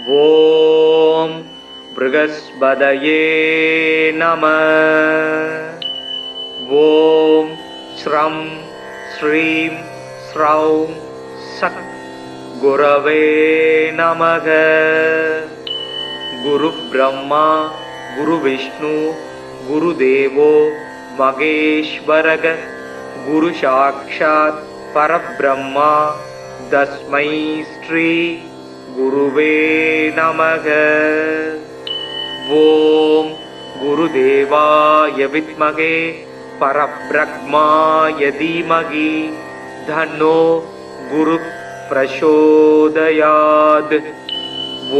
ஓம் ப்ருகஸ்பதயே நமः. ஓம் ஸ்ரம் ஸ்ரீம் ஸ்ரௌம் சக் குரவே நமக. குரு பிரம்மா குரு விஷ்ணு குரு தேவோ மகேஸ்வரக. குரு சாக்ஷாத் பரபிரம்மா தஸ்மை ஸ்ரீ குருவே நமக. ஓம் குருதேவாய வித்மகே பரப்ரக்மாய தீமகி தன்னோ குரு பிரசோதயாத்.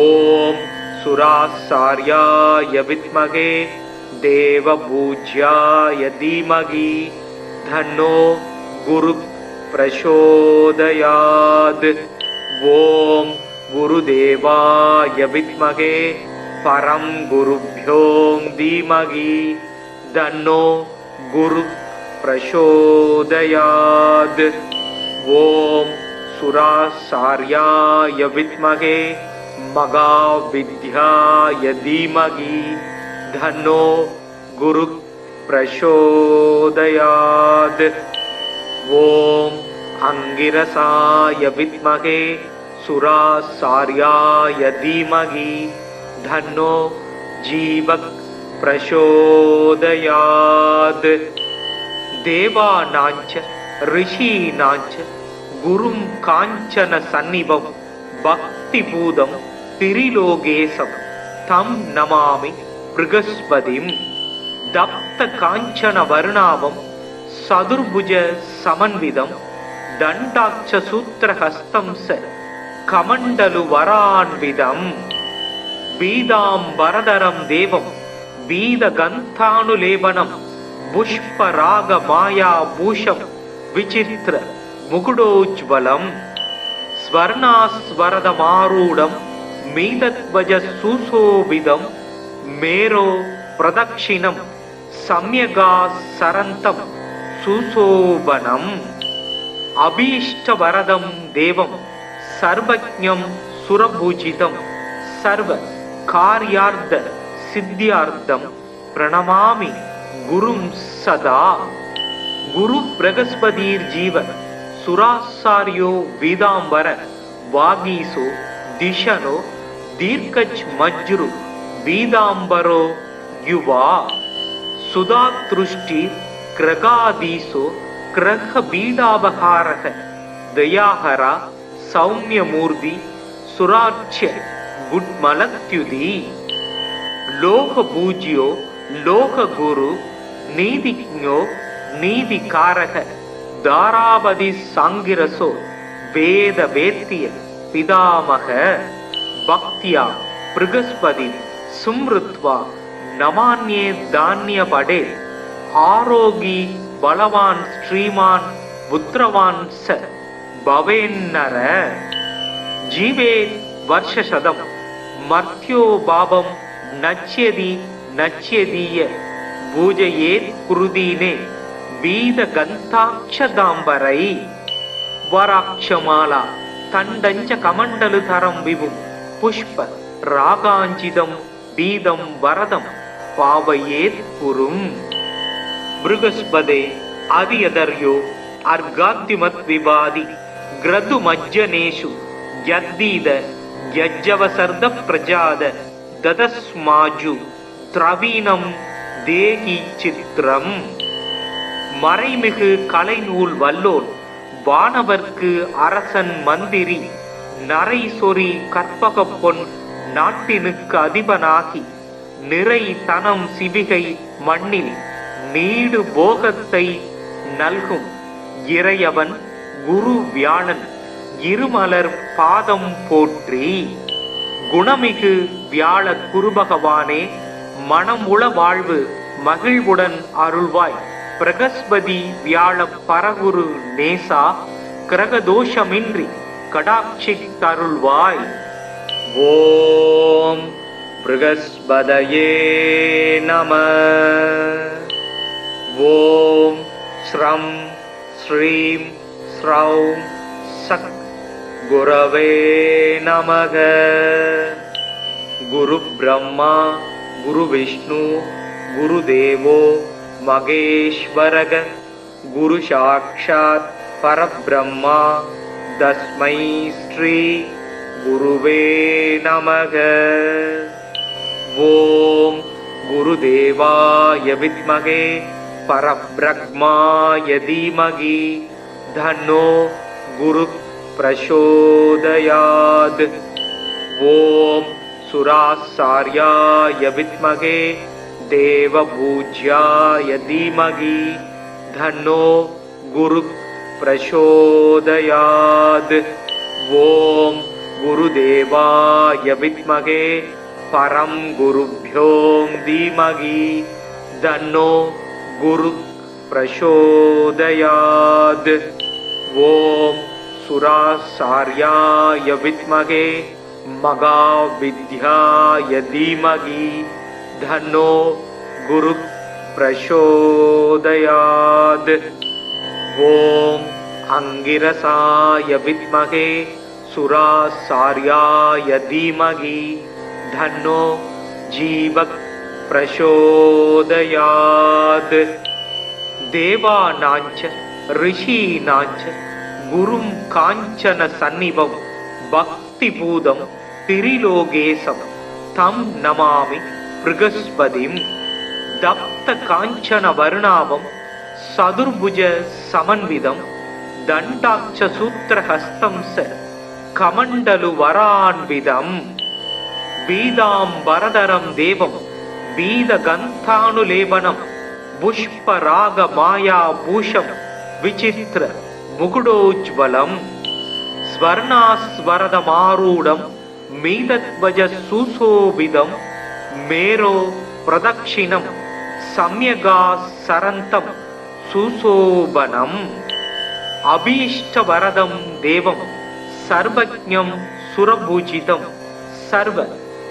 ஓம் சுராசார்யாய வித்மகே தேவபூஜ்யாய தீமகி தன்னோ குரு பிரசோதயாத். ஓம் குருதேவாய வித்மகே பரம் குருப்யோ தீமகி தன்னோ குரு பிரசோதயாத். ஓம் சுராசார்யாய வித்மகே மகாவித்யாய தீமகி தன்னோ குரு பிரசோதயாத். ஓம் அங்கிரசாய வித்மகே சுராசார்யாய தீமகி தன்னோ ஜீவக் பிரசோதயாத். தேவானாஞ்ச ரிஷீனாஞ்ச குரும் காஞ்சன சந்நிபம் பக்தி பூதம் திரிலோகேசம் தம் நமாமி ப்ருகஸ்பதிம். தப்த காஞ்சன வருணாவம் சதுர்புஜ சமன்விதம் தண்டாட்ச சூத்திரஹஸ்தம் ச கமண்டலு வரான்விதம். பீதாம்பரதரம் தேவம் பீதகந்தானுலேபனம் புஷ்பராக மாயா பூஷம் விசித்திர முகுடோஜ்வலம். ஸ்வர்ணாஸ்வரதமாரூடம் மீதத்வஜ சுசோபிதம் மேரோ பிரதக்ஷிணம் சம்யகா சரந்தம் சுசோபனம். அபீஷ்டவரதம் தேவம் சர்வஜ்ஞம் சுரபூஜிதம் சர்வ கார்யார்த்த சித்தியார்த்தம் பிரணமாமி குரும் சதா. குரு ப்ரகஸ்பதீர் ஜீவ சுராசாரியோ வீதாம்பர வாகீசோ திஷனோ தீர்க்கஜ் மஜ்ரு வீதாம்பரோ யுவா. சுதாத்ருஷ்டி கிரகாதீசோ கிரக பீடாபகாரக தயாஹரா சௌமியமூர்த்தி சுராட்சிய குட்மலத்யுதி. லோக பூஜ்யோ லோக குரு நீதிஜ்ஞோ நீதிகாரக தாராபதி சாங்கிரசோ வேத வேத்திய பிதாமக. பக்தியா ப்ருகஸ்பதி சும்ருத்வா நமான்யே தான்ய படே. ஆரோகி பலவான் ஸ்ரீமான் புத்திரவான் ச பவேன்னர. ஜீவே வர்ஷசதம் மர்த்யோ பாபம் நச்யதி நச்யதீய பூஜையேத் குருதீனே வீத கந்தாட்சதாம்பரை. வராட்சமாலா தண்டஞ்ச கமண்டலு தரம் விபும் புஷ்ப ராகாஞ்சிதம் பீதம் வரதம் பாவையேத் குரும். ப்ருகஸ்பதே அதியதர்யோ அர்காத்திமத் விவாதி கிரது மஜ்ஜனேஷு யத்தீத யஜ்ஜவசர்த பிரஜாத ததஸ்மாஜு திரவீணம் தேகி சித்திரம். மறைமிகு கலைநூல் வல்லோன் வானவர்க்கு அரசன் மந்திரி நரை சொறி கற்பக பொன் நாட்டினுக்கு அதிபனாகி நிறை தனம் சிவிகை மண்ணில் நீடு போகத்தை நல்கும் இறையவன் குரு வியாழன் இருமலர் பாதம் போற்றி. குணமிகு வியாழ குருபகவானே மனமுள வாழ்வு மகிழ்வுடன் அருள்வாய். பிரகஸ்பதி வியாழ பரகுரு நேசா கிரகதோஷமின்றி கடாட்சித் தருள்வாய். ஓம் ப்ருகஸ்பதயே நமः. ஓம் ஸ்ரம் ஸ்ரீம் ஸ்ரௌம் சக் குரவே நமக. குரு பிரம்மா குரு விஷ்ணு குரு தேவோ மகேஸ்வரக குரு சாக்ஷாத் பரபிரம்மா தஸ்மை ஸ்ரீ குருவே நமக. ஓம் குருதேவாய வித்மகே பரபிரம்மாய தீமகி தன்னோ குரு பிரசோதயாத். ஓம் சுராசார்யாய வித்மகே தேவபூஜ்யாய தீமகி தன்னோ குரு பிரசோதயாத். ஓம் குருதேவாய வித்மகே பரம் குருப்யோ தீமகி தன்னோ குரு பிரசோதயாத். ஓம் சுராசார்யாய வித்மகே மகாவித்யாய தீமகி தன்னோ குரு பிரசோதயாத். ஓம் அங்கிரசாய வித்மகே சுராசார்யாய தீமகி தன்னோ ஜீவ பிரசோதயாத். தேவானாஞ்ச ரிஷீனாஞ்ச குரும் காஞ்சன சந்நிபம் பக்தி பூதம் திரிலோகேசம் தம் நமாமி ப்ருகஸ்பதிம். தப்த காஞ்சன வருணாபம் சதுர்புஜ சமன்விதம் தண்டாட்ச சூத்திரஹஸ்தம் ச கமண்டலு வரான்விதம். பீதாம்பரதரம் தேவம் பீதகந்தானுலேபனம் புஷ்பராக மாயா பூஷம் விசித்திர முகுடோஜ்வலம். ஸ்வர்ணாஸ்வரதமாரூடம் மீதத்வஜ சுசோபிதம் மேரோ பிரதக்ஷிணம் சம்யகா சரந்தம் சுசோபனம். அபீஷ்டவரதம் தேவம் சர்வஜ்ஞம் சுரபூஜிதம் சர்வ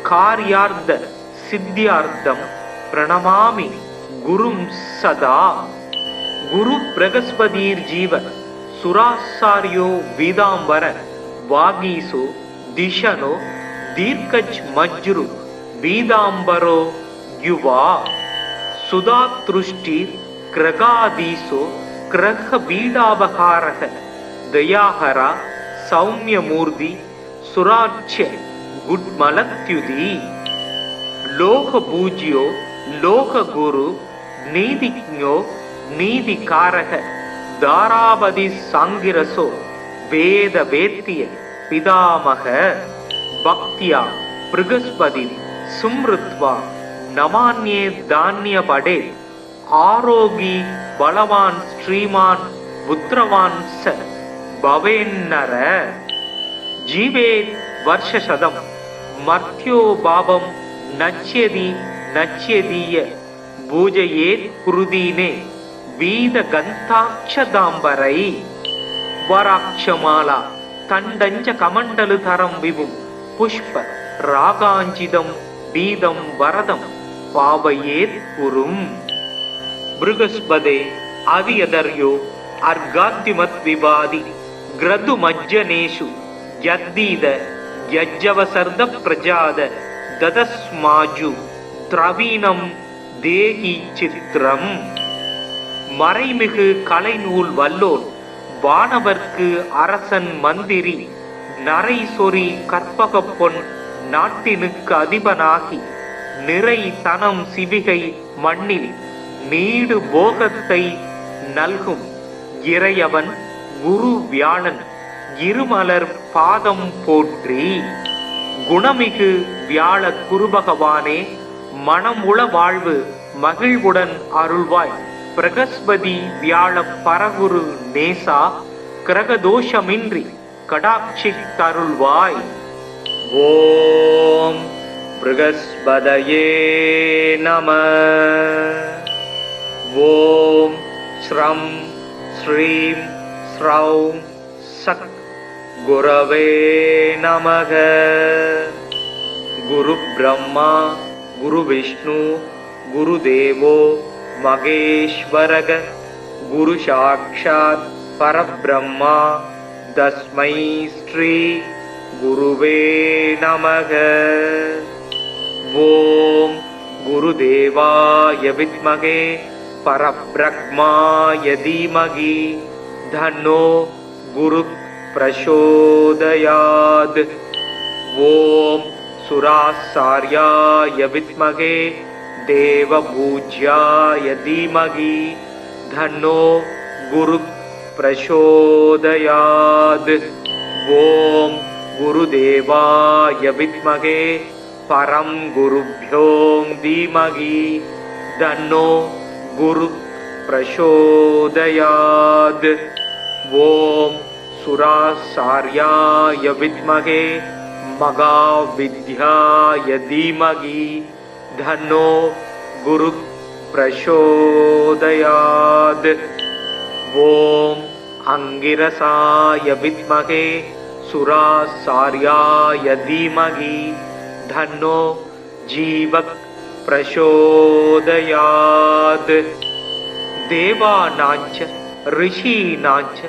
கார்யார்த்த சித்தியார்த்தம் பிரணமாமி குரும் சதா. குரு பிரகஸ்பதீர் ஜீவ சுராசாரியோ வீதாம்பர வாகீசோ திஷனோ தீர்க்கஜ் மஜ்ரு வீதாம்பரோ யுவா. சுதாத்ருஷ்டி கிரகாதீசோ கிரக பீடாபகாரக தயாஹரா சௌமியமூர்த்தி சுராட்ச குட்மலத்யுதி. லோக பூஜ்யோ லோக குரு நீதிஜ்ஞோ நீதிகாரக தாராபதி சாங்கிரசோ வேத வேத்திய பிதாமக. பக்தியா ப்ருகஸ்பதி சும்ருத்வா நமான்யே தான்ய படே. ஆரோகி பலவான் ஸ்ரீமான் புத்திரவான் ச பவேன்னர. ஜீவேத் வர்ஷசதம் மர்த்யோ பாவம் நச்யதி நச்யதீய பூஜையேத் குருதீனே வீத கந்தாட்சதாம்பரை. வராட்சமாலா தண்டஞ்ச கமண்டலு தரம் விபும் புஷ்ப ராகாஞ்சிதம் பீதம் வரதம் பாவையேத் குரும். ப்ருகஸ்பதே அதியதர்யோ அர்காத்திமத் விவாதி கிரது மஜ்ஜனேஷு யத்தீத யஜ்ஜவசர்த பிரஜாத ததஸ்மாஜு திரவீணம் தேகி சித்திரம். மறைமிகு கலைநூல் வல்லோன் வானவர்க்கு அரசன் மந்திரி நரை சொறி கற்பக பொன் நாட்டினுக்கு அதிபனாகி நிறை தனம் சிவிகை மண்ணில் நீடு போகத்தை நல்கும் இறையவன் குரு வியாழன் இருமலர் பாதம் போற்றி. குணமிகு வியாழ குருபகவானே மனமுள வாழ்வு மகிழ்வுடன் அருள்வாய். பிரகஸ்பதி வியாழ பரகுரு நேசா கிரகதோஷமின்றி கடாட்சித்தருள்வாய். ஓம் ப்ருகஸ்பதயே நம. ஓம் ஸ்ரம் ஸ்ரீம் ஸ்ரௌம் சக் குரவே நமக. குரு பிரம்மா குரு விஷ்ணு குரு தேவோ மகேஸ்வரக குரு சாக்ஷாத் பரபிரம்மா தஸ்மை ஸ்ரீ குருவே நமக. ஓம் குருதேவாய வித்மகே பரப்ரக்மாய தீமகி தன்னோ குரு பிரசோதயாத். ஓம் சுராசார்யாய வித்மகே தேவபூஜ்யாய தீமகி தன்னோ குரு பிரசோதயாத். ஓம் குருதேவாய வித்மகே பரம் குருப்யோ தீமகி தன்னோ குரு பிரசோதயாத். ஓம் சுராசார்யாய வித்மகே மகாவித்யாய தீமகி தன்னோ குரு பிரசோதயாத். ஓம் அங்கிரசாய வித்மகே சுராசார்யாய தீமகி தன்னோ ஜீவக் பிரசோதயாத். தேவானாஞ்ச ரிஷீனாஞ்ச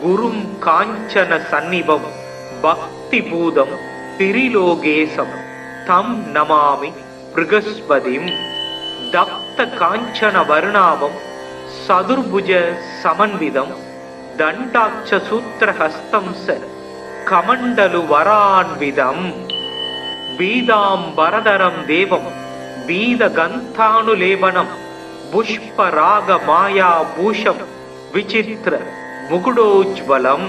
குரும் காஞ்சன சந்நிபம் பக்தி பூதம் திரிலோகேசம் தம் நமாமி ப்ருகஸ்பதிம். தப்த காஞ்சன வர்ணாவம் சதுர்புஜ சமன்விதம் தண்டாட்ச சூத்திரஹஸ்தம் ச கமண்டலு வரான்விதம். பீதாம்பரதரம் தேவம் பீதகந்தானுலேபனம் புஷ்பராக மாயா பூஷம் விசித்திர முகுடோஜ்வலம்.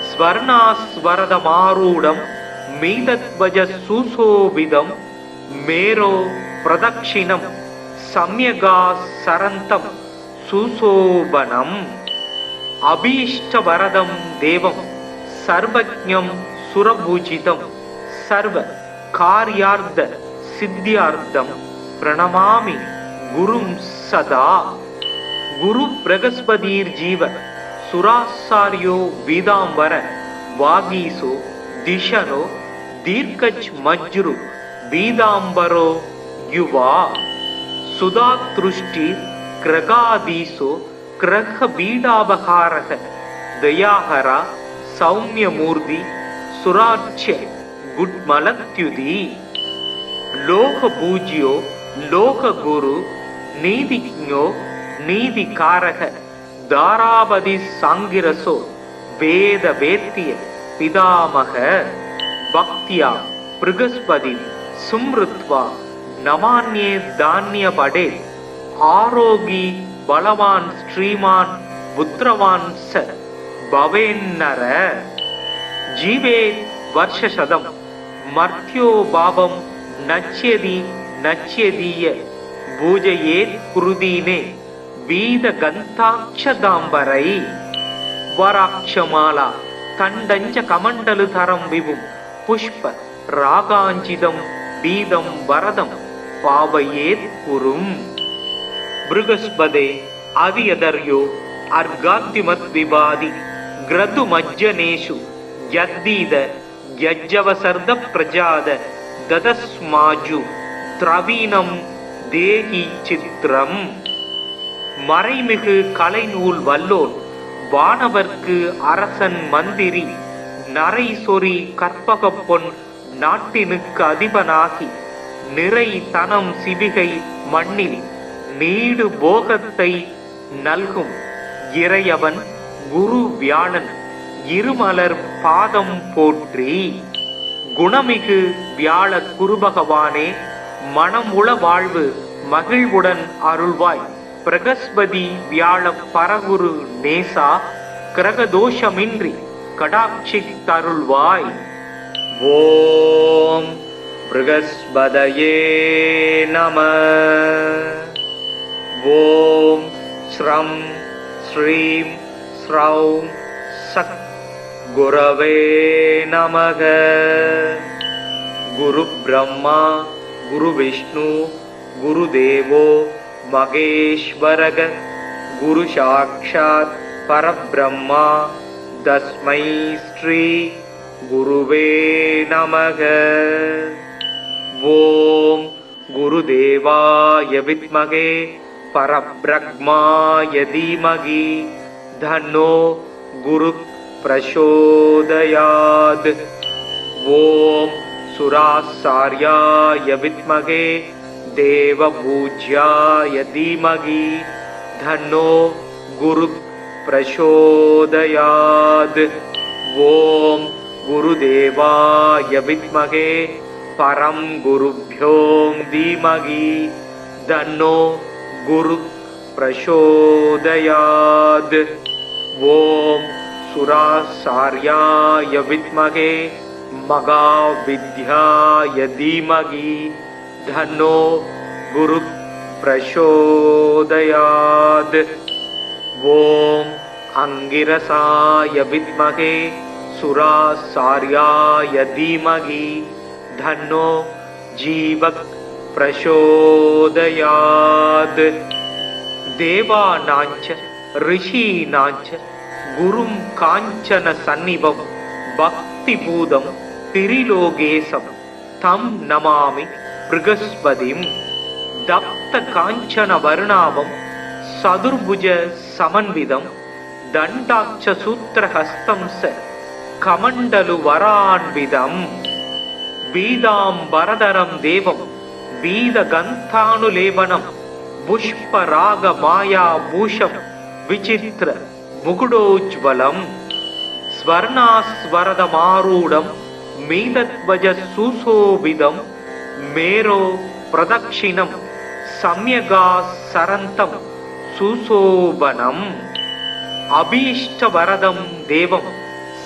ஸ்வர்ணாஸ்வரதமாரூடம் மீதத்வஜ சுசோபிதம் மேரோ பிரதக்ஷிணம் சம்யகா சரந்தம் சுசோபனம். அபீஷ்டவரதம் தேவம் சர்வஜ்ஞம் சுரபூஜிதம் சர்வ கார்யார்த்த சித்தியார்த்தம் பிரணமாமி குரும் சதா. குரு பிரகஸ்பதீர் ஜீவ சுராசாரியோ வீதாம்பர வாகீசோ திஷனோ தீர்க்கச் மஜ்ரு பீதாம்பரோ யுவா. சுதாத்ருஷ்டி கிரகாதீசோ கிரக பீடாபகாரக தயாஹரா சௌமியமூர்த்தி சுராட்சிய குட்மலத்யுதி. லோக பூஜ்யோ லோக குரு நீதிஜ்ஞோ நீதிகாரக தாராபதி சாங்கிரசோ வேத வேத்திய பிதாமக. பக்தியா ப்ருகஸ்பதி சும்ருத்வா நமான்யே தான்ய படே. ஆரோகி பலவான் ஸ்ரீமான் புத்திரவான் ச பவேன்னர. ஜீவே வர்ஷசதம் மர்த்யோ பாவம் நச்யதி நச்யதீய பூஜையேத் குருதீனே வீத கந்தாட்சதாம்பரை. வராட்சமாலா தண்டஞ்ச கமண்டலு தரம் விபும் புஷ்ப ராகாஞ்சிதம் பீதம் வரதம் பாவையேத் குரும். ப்ருகஸ்பதே அவியதர்யோ அர்காத்திமத் விபாதி கிரது மஜ்ஜனேஷு யத்தீத யஜ்ஜவசர்த பிரஜாத ததஸ்மாஜு திரவீனம் தேகி சித்திரம். மறைமிகு கலைநூல் வல்லோன் வானவர்க்கு அரசன் மந்திரி நரை சொறி கற்பக பொன் நாட்டினுக்கு அதிபனாகி நிறை தனம் சிவிகை மண்ணில் நீடு போகத்தை நல்கும் இறையவன் குரு வியாழன் இருமலர் பாதம் போற்றி. குணமிகு வியாழ குருபகவானே மனம் உள வாழ்வு மகிழ்வுடன் அருள்வாய். பிரகஸ்பதி வியாழ பரகுரு நேசா கிரகதோஷமின்றி கடாட்சி தருள்வாய். ஓம் ப்ருகஸ்பதயே நம. ஓம் ஸ்ரம் ஸ்ரீம் ஸ்ரௌம் சத் குரவே நமக. குரு பிரம்மா குரு விஷ்ணு குரு தேவோ மகேஸ்வரக குரு சாக்ஷாத் பரபிரம்மா தஸ்மை ஸ்ரீ குருவே நமக. ஓம் குருதேவாய வித்மகே பரபிரம்மாய தீமகி தன்னோ குரு பிரசோதயாத். ஓம் सुराचार्याय विद्महे देवपूज्याय धीमहि तन्नो गुरुः प्रचोदयात्। ओम गुरुदेवाय विद्महे परम गुरुभ्यो धीमहि तन्नो गुरुः प्रचोदयात्। ओम सुराचार्याय विद्महे महाविद्याय धीमहि तन्नो गुरुः प्रचोदयात्। ओम अंगिरसाय विद्महे सुराचार्याय धीमहि तन्नो जीवः प्रचोदयात्। देवानांच ऋषीणांच गुरुं कांचन सन्निभं भक्तिपूतं त्रिलोकेशं तं नमामि बृहस्पतिं। दप्त कांचन वर्णाभं चतुर्भुज समन्वितं दण्डाक्ष सूत्रहस्तं स कमण्डलु वरान्वितं। पीताम्बरधरं देवं पीतगन्धानुलेपनं पुष्परागमायाभूषं विचित्र मुकुटोज्ज्वलं। स्वर्णास्वरदमारूढं मीनध्वज सुशोभितं मेरो प्रदक्षिणं सम्यगासरन्तं सुशोभनम्। अभीष्टवरदं देवं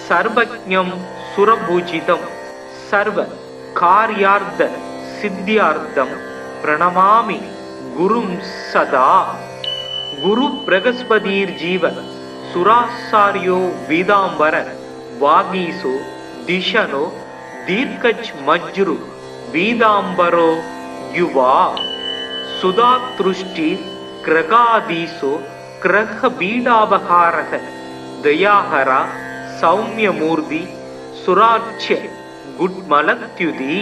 सर्वज्ञं सुरपूजितं सर्वकार्यार्थ सिद्ध्यार्थं प्रणमामि गुरुं सदा। गुरु बृहस्पतिर्जीव सुराचार्यो वेदांबर वागीसो दिशनो दीर्घज्मज्रु वेदांबरो युवा। सुधातृष्टि ग्रगाधीसो ग्रह बीडापहारः दयाहरा सौम्यमूर्ति सुराच्य गुड्मलत्युति।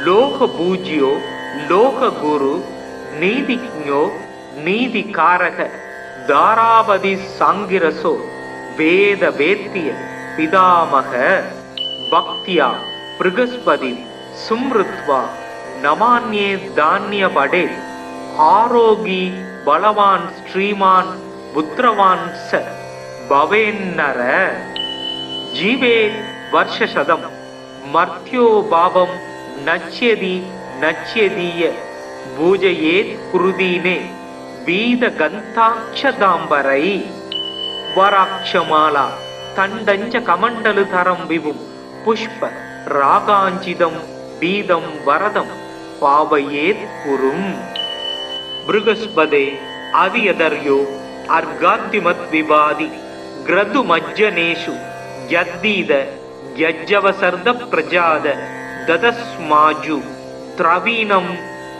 लोकपूज्यो लोकगुरु नीतिज्ञो नीतिकारक दारावधि सांगिरसो वेद वेत्य पितामह। भक्त्या बृहस्पति सुमृत्वा नमान्ये धान्यपडे। आरोगी बलवान् श्रीमान् पुत्रवान् स भवेन्नर। जीवे वर्षशतं मर्त्यो भावं नच्यति नच्यदीय पूजयेत् कुरुदीने वीतगन्धाक्षदाम्बरै। वराक्षमाला तण्डञ्च कमण्डलुधरं विभुं पुष्प रागाञ्चितं पीतं वरदं पावयेत् कुरुम्। बृहस्पते अवियदर्यो अर्घाद्युमद्विवादि ग्रदुमज्जनेषु यद्दीद यज्जवसर्द प्रजाद ददस्माजु த்ரவீனம்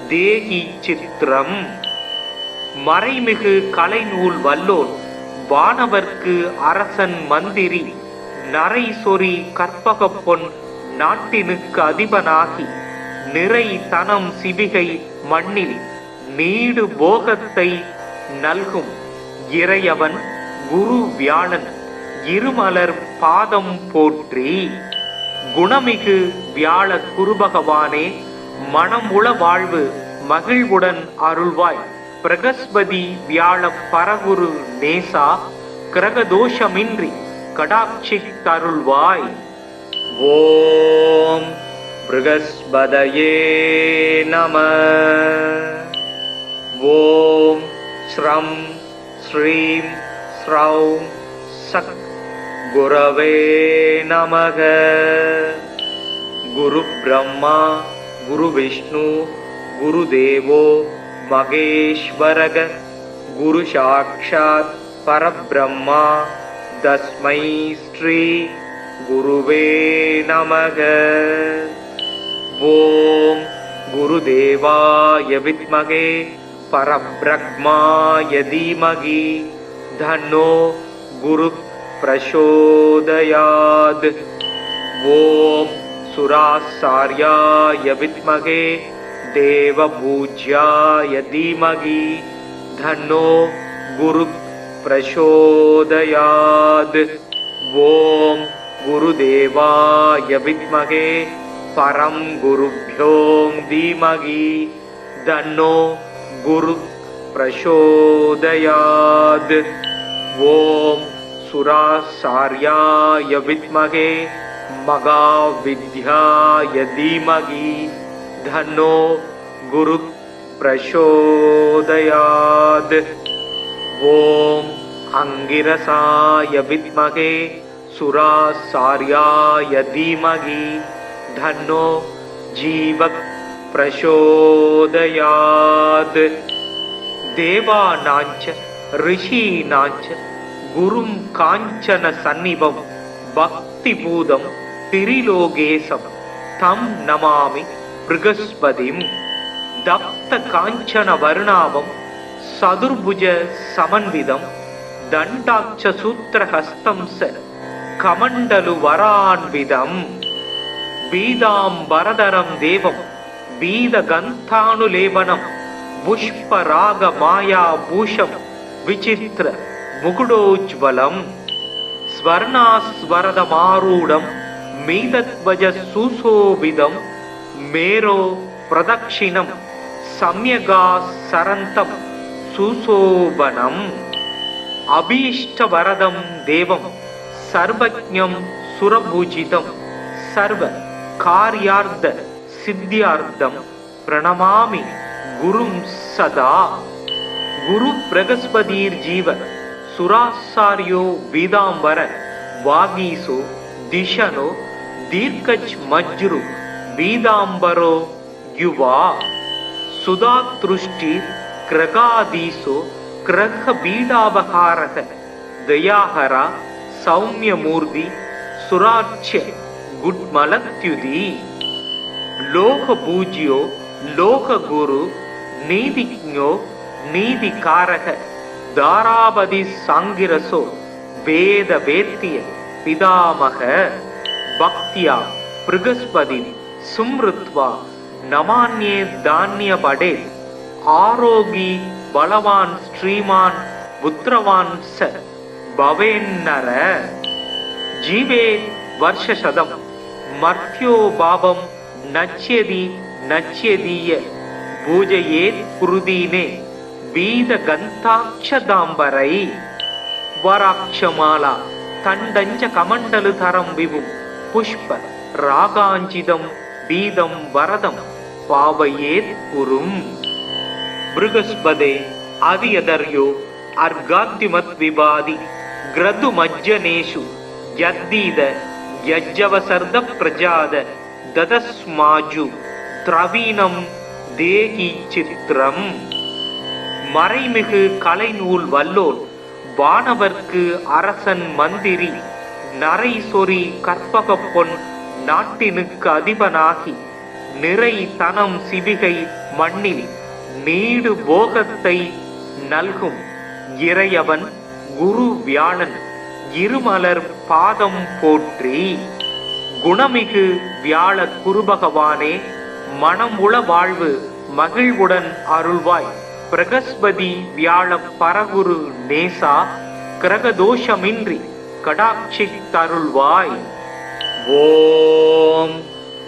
தேகி சித்திரம். மறைமிகு கலைநூல் வல்லோன் வானவர்க்கு அரசன் மந்திரி நரை சொறி கற்பக பொன் நாட்டினுக்கு அதிபனாகி நிறை தனம் சிவிகை மண்ணில் நீடு போகத்தை நல்கும் இறையவன் குரு வியாழன் இருமலர் பாதம் போற்றி. குணமிகு வியாழ குருபகவானே மனம் உள வாழ்வு மகிழ்வுடன் அருள்வாய். பிரகஸ்பதி வியாழ பரகுரு நேசா கிரகதோஷமின்றி கடாட்சி தருள்வாய். ஓம் ப்ருகஸ்பதயே நம. ஓம் ஸ்ரம் ஸ்ரீம் ஸ்ரௌம் சக் குரவே நமக. குரு பிரம்மா குரு விஷ்ணு குரு தேவோ மகேஸ்வரக. குரு சாக்ஷாத் பரபிரம்மா தஸ்மை ஸ்ரீ குருவே நமக. ஓம் குருதேவாய வித்மகே பரபிரம்மாய தீமகி தன்னோ குரு பிரசோதயாத். ஓம் சுராச்சார்யாய வித்மகே தேவபூஜ்யாய தீமகி தன்னோ குரு பிரசோதயாத். ஓம் குருதேவாய வித்மகே பரம் குருப்யோம் தீமகி தன்னோ குரு பிரசோதயாத். ஓம் சுராசார்யாய வித்மகே மகாவித்யாய தீமகி தன்னோ குரு பிரசோதயாத். ஓம் அங்கிரசாய வித்மகே சுராசார்யாய தீமகி தன்னோ ஜீவக் பிரசோதயாத். தேவானாஞ்ச ரிஷீனாஞ்ச குரும் காஞ்சன சந்நிபம் பக்தி பூதம் திரிலோகேசம் தம் நமாமி ப்ருகஸ்பதிம். தப்த காஞ்சன வர்ணாபம் சதுர்புஜ சமன்விதம் தண்டாட்ச சூத்திரஹஸ்தம் ச கமண்டலு வரான்விதம். பீதாம்பரதரம் தேவம் பீத கந்தானுலேபனம் புஷ்பராக மாயா பூஷம் விசித்திர முகுடோஜ்வலம். ஸ்வர்ணாஸ்வரதமாரூடம் மீதத்வஜ சுசோபிதம் மேரோ பிரதக்ஷிணம் சம்யகா சரந்தம் சுசோபனம். அபீஷ்டவரதம் தேவம் சர்வஜ்ஞம் சுரபூஜிதம் சர்வ கார்யார்த்த சித்தியார்த்தம் பிரணமாமி குரும் சதா. குரு பிரகஸ்பதீர் ஜீவ சுராசாரியோ வீதாம்பர வாகீசோ திஷனோ தீர்க்கச் மஜ்ரு வீதாம்பரோ யுவா. சுதாத்ருஷ்டி கிரகாதீசோ கிரக பீடாபகாரக தயாஹரா சௌமியமூர்த்தி சுராட்சிய குட்மலத்யுதி. லோக பூஜ்யோ லோக குரு நீதிஜ்ஞோ நீதிகாரக தாராபதி சாங்கிரசோ வேத வேத்திய பிதாமக. பக்தியா ப்ருகஸ்பதி சும்ருத்வா நமான்யே தானிய படே. ஆரோகி பலவான் ஸ்ரீமான் புத்திரவான் ச பவேன்னர. ஜீவே வர்ஷசதம் மர்த்யோ பாவம் நச்யதி நச்யதீய பூஜையேத் குருதீனே வீத கந்தாட்சதாம்பரை. வராட்சமாலா தண்டஞ்ச கமண்டலு தரம் விபும் புஷ்ப ராகாஞ்சிதம் பீதம் வரதம் பாவையேத் குரும். ப்ருகஸ்பதே அதியதர்யோ அர்காத்திமத் விபாதி கிரது மஜ்ஜனேஷு யத்தீத யஜ்ஜவசர்த பிரஜாத ததஸ்மாஜு திரவீனம் தேகி சித்திரம். மறைமிகு கலைநூல் வல்லோர் வானவர்க்கு அரசன் மந்திரி நரை சொறி கற்பக பொன் நாட்டினுக்கு அதிபனாகி நிறை தனம் சிவிகை மண்ணில் நீடு போகத்தை நல்கும் இறையவன் குரு வியாழன் இருமலர் பாதம் போற்றி. குணமிகு வியாழ குருபகவானே மனம் உள வாழ்வு மகிழ்வுடன் அருள்வாய். பிரகஸ்பதி வியாழ பரகுரு நேசா கிரகதோஷமின்றி கடாட்சி தருள்வாய். ஓம்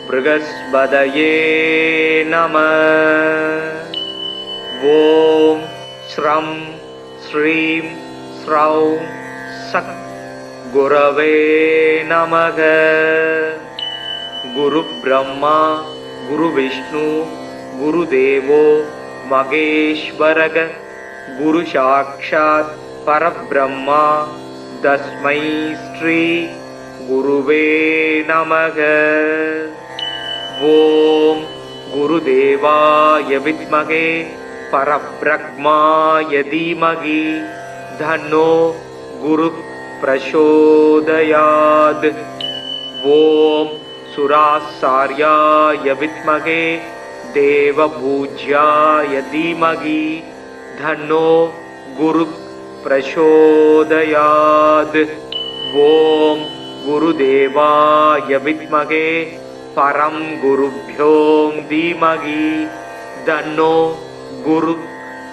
ப்ருகஸ்பதயே நம. ஓம் ஸ்ரம் ஸ்ரீம் ஸ்ரௌம் சக் குரவே நமக. குரு பிரம்மா குரு விஷ்ணு குரு தேவோ மகேஸ்வரக. குரு சாக்ஷாத் பரபிரம்மா தஸ்மை ஸ்ரீ குருவே நமக. ஓம் குருதேவாய வித்மகே பரப்ரக்மாய தீமகி தன்னோ குரு பிரசோதயாத். ஓம் சுராசார்யாய வித்மகே தேவபூஜ்யாய தீமகி தன்னோ குரு பிரசோதயாத். ஓம் குருதேவாய வித்மகே பரம் குருப்யோம் தீமகி தன்னோ குரு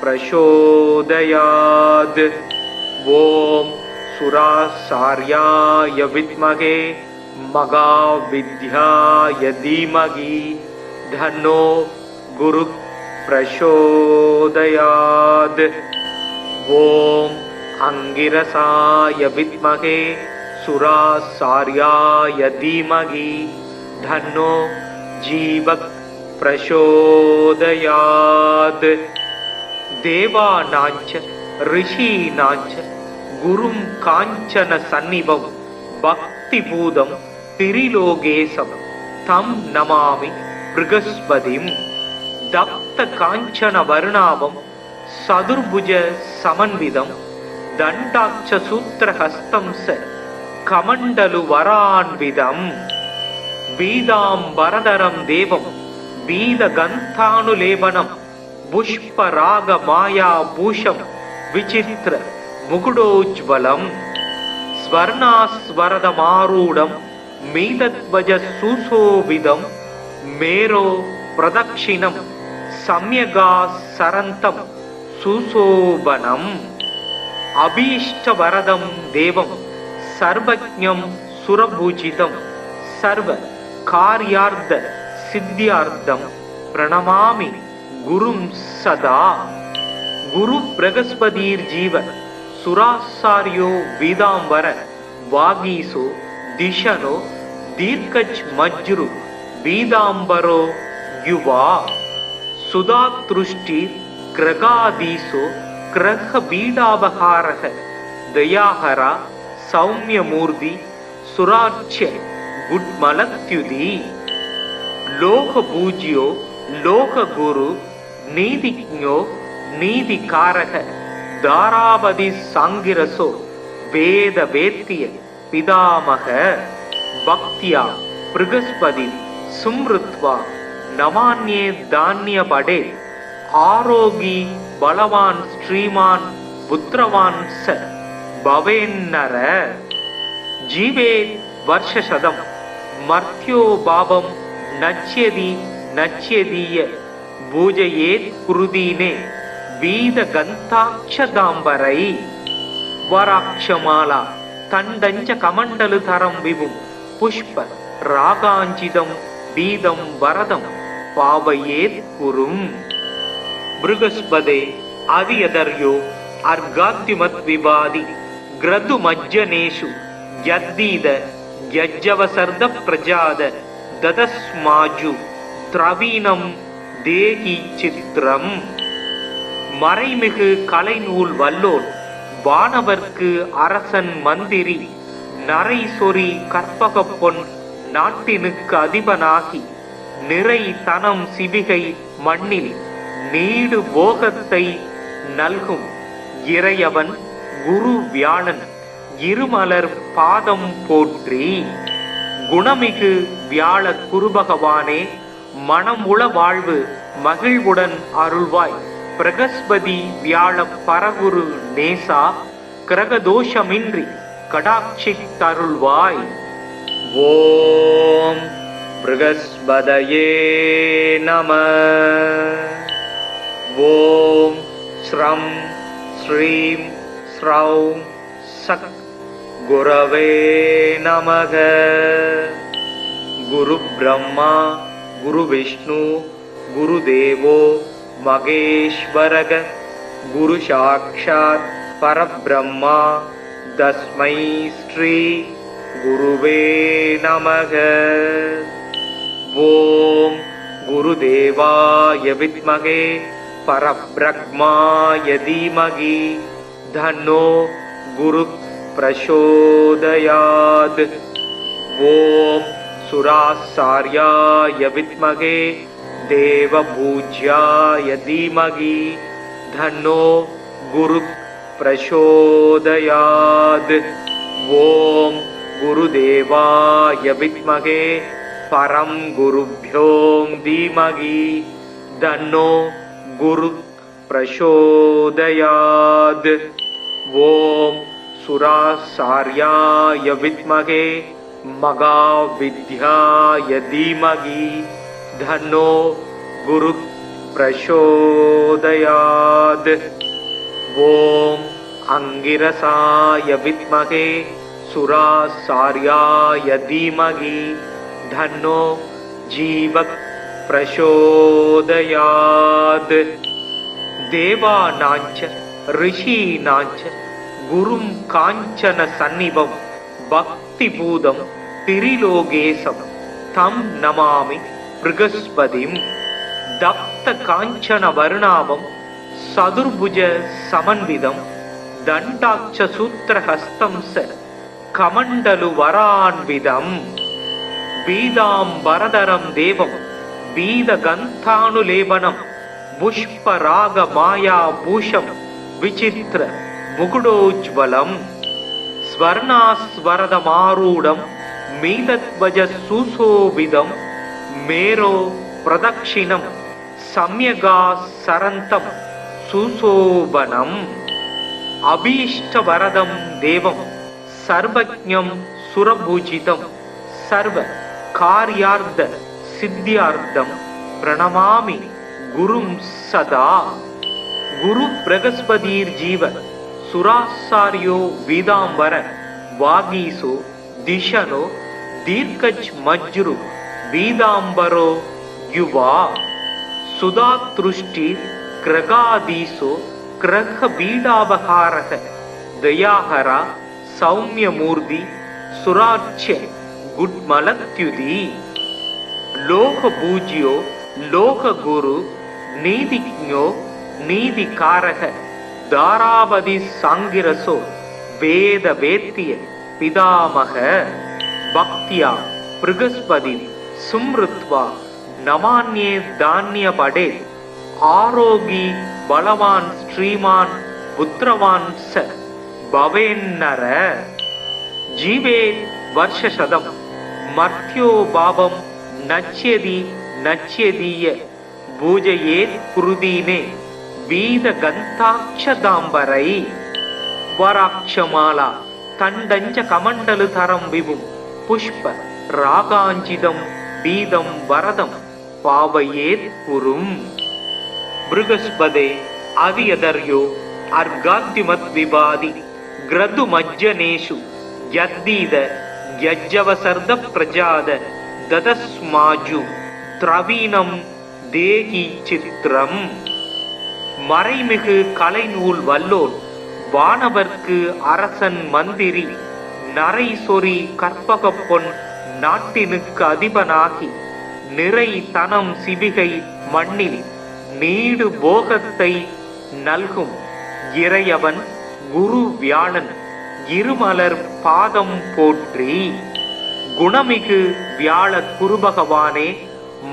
பிரசோதயாத். ஓம் சுராசார்யாய வித்மகே महाविद्याय धीमहि तन्नो गुरुः प्रचोदयात्। ॐ अंगिरसाय विद्महे सुरासार्याय धीमहि तन्नो जीवः प्रचोदयात्। देवानाञ्च ऋषीणाञ्च गुरुं काञ्चन सन्निभं भक्तिपूतं त्रिलोकेशं तं नमामि बृहस्पतिं। दत्त काञ्चन वर्णाभं चतुर्भुज समन्वितं दण्डाक्ष सूत्रहस्तं स कमण्डलु वरान्वितं। पीताम्बरधरं देवं पीतगन्धानुलेपनं पुष्परागमायाभूषं विचित्र मुकुटोज्ज्वलं। स्वर्णास्वरदमारूढं मीतध्वज सुशोभितं मेरो प्रदक्षिणं सम्यगासरन्तं सुशोभनम्। अभीष्टवरदं देवं सर्वज्ञं सुरपूजितं सर्वकार्यार्थ सिद्ध्यार्थं प्रणमामि गुरुं सदा। गुरु बृहस्पतिर्जीव सुरासार्यो वीदांबर वागीसो दिशनो दीर्घज्मज्रु वीदांबरो युवा। सुधातृष्टि ग्रगाधीसो ग्रह बीडावहारः दयाहरा सौम्यमूर्ति सुरार्च्य गुड्मलत्युदी। लोकपूज्यो लोकगुरु नीतिज्ञो नीतिकारः दारावधि सांगिरसो वेद वेत्य पितामह। भक्त्या बृहस्पति सुमृत्वा नमान्ये धान्य पडे। आरोगी बलवान श्रीमान पुत्रवान स भवेन्नर। जीवे वर्षशतं मर्त्यो भावं नच्यति नच्यदीय पूजयेत् कुरुदीने वीदगन्धाक्षदाम्बरै। वराक्षमाला तण्डञ्च कमण्डलुधरं विभुं पुष्प रागाञ्चितं वीदं वरदं पावयेत् कुरुम्। बृहस्पते अधियदर्यो अर्घाद्युमद्विवादि ग्रदुमज्जनेषु यद्दीद यज्जवसर्द प्रजाद ददस्माजु द्रवीणं தேகி சித்திரம். மறைமிகு கலைநூல் வல்லோன் வானவர்க்கு அரசன் மந்திரி நரை சொறி கற்பக பொன் நாட்டினுக்கு அதிபனாகி நிறை தனம் சிவிகை மண்ணில் நீடு போகத்தை நல்கும் இறையவன் குரு வியாழன் இருமலர் பாதம் போற்றி. குணமிகு வியாழ குருபகவானே மனமுள வாழ்வு மகிழ்வுடன் அருள்வாய். பிரகஸ்பதி வியாழ பரகுரு நேசா கிரகதோஷமின்றி கடாட்சித்தருள்வாய். ஓம் ப்ருகஸ்பதயே நம. ஓம் ஸ்ரம் ஸ்ரீம் ஸ்ரௌம் சக் குரவே நமக. குரு பிரம்மா குரு விஷ்ணு குரு தேவோ மகேஸ்வரக. குரு சாக்ஷாத் பரபிரம்மா தஸ்மை ஸ்ரீ குருவே நமக. ஓம் குருதேவாய வித்மகே பரபிரம்மாய தீமகி தன்னோ குரு பிரசோதயாத். ஓம் सुरासार्याय विद्महे देवपूज्याय धीमहि तन्नो गुरुः प्रचोदयात्. ओम गुरुदेवाय विद्महे परं गुरुभ्यो धीमहि तन्नो गुरुः प्रचोदयात्. ओम सुरासार्याय विद्महे महाविद्याय धीमहि तन्नो गुरुः प्रचोदयात्. ओम अंगिरसाय विद्महे சுராசார்யாய தீமகி தன்னோ ஜீவக் பிரசோதயாத். தேவானாஞ்ச ரிஷீனாஞ்ச குரும் காஞ்சன சந்நிபம் பக்திபூதம் திரிலோகேசம் தம் நமாமி ப்ருகஸ்பதிம். தப்த காஞ்சன வருணாபம் சதுர்புஜ சமன்விதம் தண்டாட்ச சூத்திரஹஸ்தம் ச கமண்டலு வரான்விதம். பீதாம்பரதரம் தேவம் பீதகந்தானுலேபனம் புஷ்பராக மாயா பூஷம் விசித்திர முகுடோஜ்வலம். ஸ்வர்ணாஸ்வரதமாரூடம் மீதத்வஜ சுசோபிதம் மேரோ பிரதக்ஷிணம் சம்யகா சரந்தம் சுசோபனம். அபீஷ்டவரதம் தேவம் சர்வஜ்ஞம் சுரபூஜிதம் சர்வ கார்யார்த்த சித்தியார்த்தம் பிரணமாமி குரும் சதா. குரு பிரகஸ்பதீர் ஜீவ சுராசாரியோ வீதாம்பர வாகீசோ திஷனோ தீர்க்கஜ் மஜ்ரு வீதாம்பரோ யுவா. சுதாத்ருஷ்டி கிரகாதீசோ கிரக பீடாபகாரக தயாஹரா சௌமியமூர்த்தி சுராட்ச குட்மலத்யுதி. லோக பூஜ்யோ லோக குரு நீதிஜ்ஞோ நீதிகாரக தாராபதி சாங்கிரசோ வேத வேத்திய பிதாமக. பக்தியா ப்ருகஸ்பதி சும்ருத்வா நமான்யே தானிய படே. ஆரோகி பலவான் ஸ்ரீமான் புத்திரவான் ச பவேன்னர. ஜீவே வர்ஷசதம் மர்த்யோ பாவம் நச்யதி நச்யதீய பூஜையேத் குருதீனே வீத கந்தாட்சதாம்பரை. வராட்சமாலா தண்டஞ்ச கமண்டலு தரம் விபும் புஷ்ப ராகாஞ்சிதம் பீதம் வரதம் பாவையேத் குரும். ப்ருகஸ்பதே அதியதர்யோ அர்காத்திமத் விபாதி கிரது மஜ்ஜனேஷு யத்தீத யஜ்ஜவசர்த பிரஜாத ததஸ்மாஜு திரவீணம் தேகி சித்திரம். மறைமிகு கலைநூல் வல்லோன் வானவர்க்கு அரசன் மந்திரி நரை சொறி கற்பக பொன் நாட்டினுக்கு அதிபனாகி நிறை தனம் சிவிகை மண்ணில் நீடு போகத்தை நல்கும் இறையவன் குரு வியாழன் இருமலர் பாதம் போற்றி. குணமிகு வியாழ குருபகவானே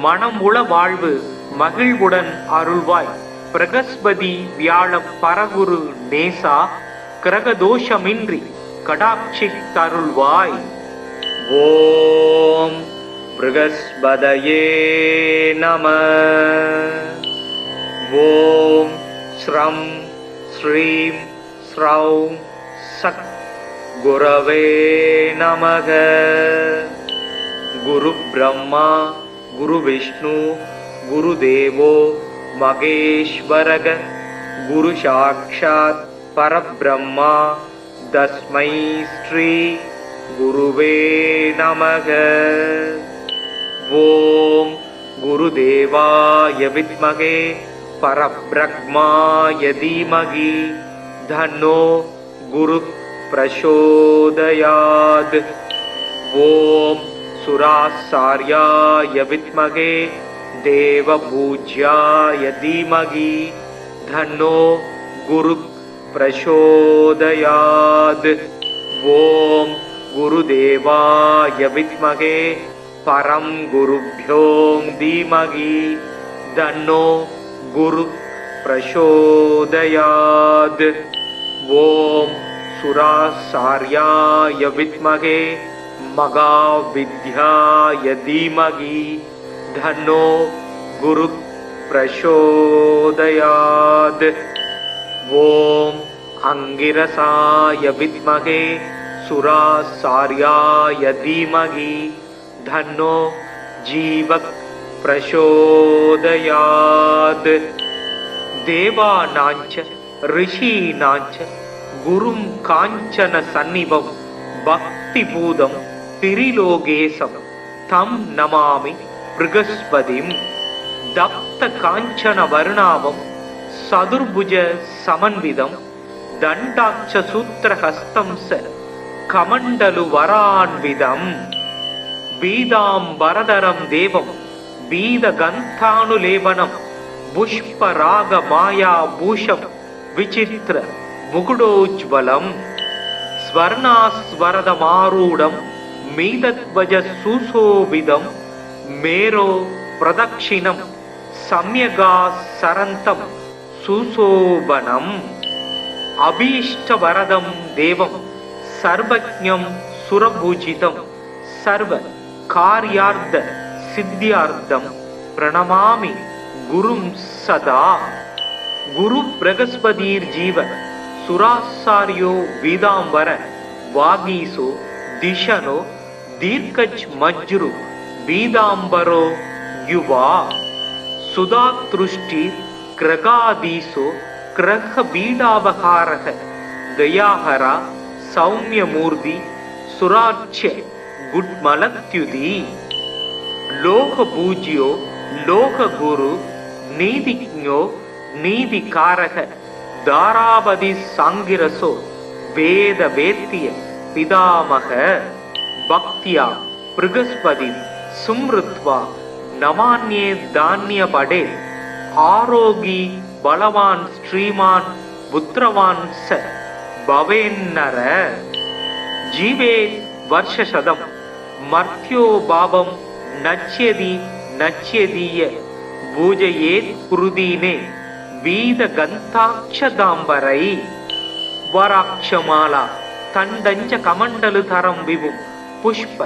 மனமுள வாழ்வு மகிழ்வுடன் அருள்வாய். பிரகஸ்பதி வியாழ பரகுரு நேசா கிரகதோஷமின்றி கடாட்சித்தருள்வாய். ஓம் ப்ருகஸ்பதயே நம. ஓம் ஸ்ரம் ஸ்ரீம் ஸ்ரௌம் சக் குரவே நமக. குரு பிரம்மா குரு விஷ்ணு குரு தேவோ மகேஸ்வரக. குரு சாக்ஷாத் பரபிரம்மா தஸ்மை ஸ்ரீ குருவே நமக. ஓம் குருதேவாய வித்மகே பரப்ரக்மாய தீமகி தன்னோ குரு பிரசோதயாத். ஓம் சுராசார்யாய வித்மகே தேவபூஜ்யாய தீமகி தன்னோ குரு பிரசோதயாத். ஓம் குருதேவாய வித்மகே பரம் குருப்யோ தீமகி தன்னோ குரு பிரசோதயாத். ஓம் சுராசார்யாய வித்மகே மகாவித்யாய தீமகி தன்னோ குரு பிரசோதயாத். ஓம் அங்கிரசாய வித்மகே சுராசார்யாய தீமகி தன்னோ ஜீவக் பிரசோதயாத். தேவானாஞ்ச ரிஷீனாஞ்ச குரும் காஞ்சன சந்நிபம் பக்திபூதம் திரிலோகேசம் தம் நமாமி ப்ருகஸ்பதிம். தப்த காஞ்சன வருணாவம் சதுர்புஜ சமன்விதம் தண்டாட்ச சூத்திரஹஸ்தம் ச கமண்டலு வரான்விதம். பீதாம்பரதரம் தேவம் பீதகந்தானுலேபனம் புஷ்பராக மாயா பூஷம் விசித்திர முகுடோஜ்வலம். ஸ்வர்ணாஸ்வரதமாரூடம் மீதத்வஜ சுசோபிதம் மேரோ பிரதக்ஷிணம் சம்யகா சரந்தம் சுசோபனம். அபீஷ்டவரதம் தேவம் சர்வஜ்ஞம் சுரபூஜிதம் சர்வ கார்யார்த்த சித்தியார்த்தம் பிரணமாமி குரும் சதா. குரு பிரகஸ்பதீர் ஜீவ சுராசாரியோ வீதாம்பர வாகீசோ திஷனோ தீர்க்கஜ் மஜ்ரு வீதாம்பரோ யுவா. சுதாத்ருஷ்டி கிரகாதீசோ கிரக பீடாபகாரக தயாஹரா சௌமியமூர்த்தி சுராட்சிய குட்மலத்யுதி. லோக பூஜ்யோ லோக குரு நீதிஜ்ஞோ நீதிகாரக தாராபதி சாங்கிரசோ வேத வேத்திய பிதாமக. பக்தியா ப்ருகஸ்பதி சும்ருத்வா நமான்யே தான்ய படே. ஆரோகி பலவான் ஸ்ரீமான் புத்திரவான் ச பவேன்னர. ஜீவே வர்ஷசதம் மர்த்யோ பாவம் நச்யதி நச்யதீய பூஜயேத் குருதீனே வீத கந்தாட்சதாம்பரை. வராட்சமாலா தண்டஞ்ச கமண்டலு தரம் விபும் புஷ்ப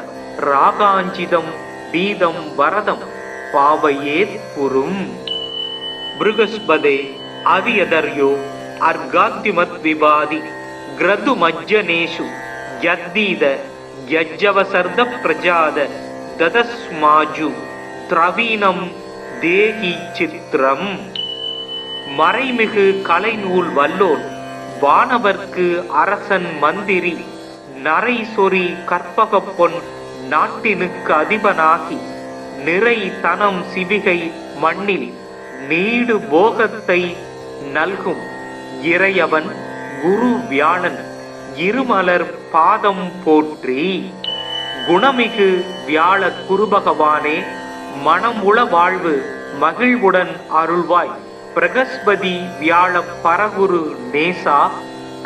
ராகாஞ்சிதம் பீதம் வரதம் பாவயேத் குரும். ப்ருகஸ்பதே அவியதர்யோ அர்காத்யுமத் விபாதி கிரது மஜ்ஜனேஷு யத்தீத யஜ்ஜவசர்த பிரஜாத ததஸ்மாஜு திரவீனம் தேகி சித்திரம். மறைமிகு கலைநூல் வல்லோன் வானவர்க்கு அரசன் மந்திரி நரை சொறி கற்பக பொன் நாட்டினுக்கு அதிபனாகி நிறை தனம் சிவிகை மண்ணில் நீடு போகத்தை நல்கும் இறையவன் குரு வியாழன் இருமலர் பாதம் போற்றி. குணமிகு வியாழ குருபகவானே மனமுள வாழ்வு மகிழ்வுடன் அருள்வாய். பிரகஸ்பதி வியாழ பரகுரு நேசா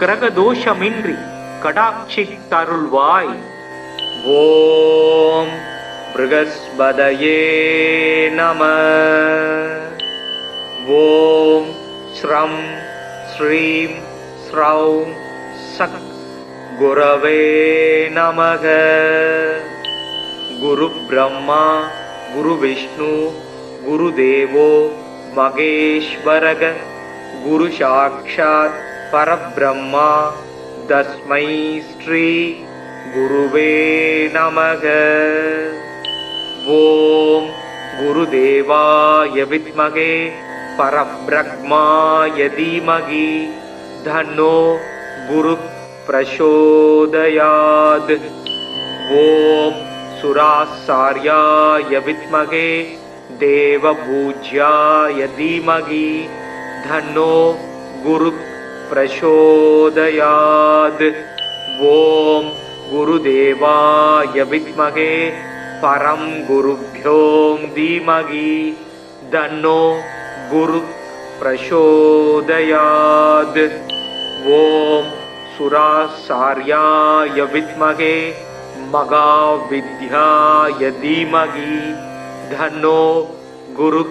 கிரகதோஷமின்றி கடாட்சி தருள்வாய். ஓம் ப்ருகஸ்பதயே நம. ஓம் ஸ்ரம் ஸ்ரீம் ஸ்ரௌம் சக் குரவே நமக. குரு பிரம்மா குரு விஷ்ணு குரு தேவோ மகேஸ்வரக. குரு சாக்ஷாத் பரபிரம்மா தஸ்மை ஸ்ரீ குருவே நமக. ஓம் குருதேவாய வித்மகே பரபிரம்மாய தீமகி தன்னோ குரு பிரசோதயாத். ஓம் சுராசார்யாய வித்மகே தேவபூஜ்யாய தீமகி தன்னோ குரு பிரசோதயாத். ஓம் குருதேவாய வித்மகே பரம் குருப்யோம் தீமகி தன்னோ குரு பிரசோதயாத். ஓம் சுராசார்யாய வித்மகே மகாவித்யாய தீமகி தன்னோ குரு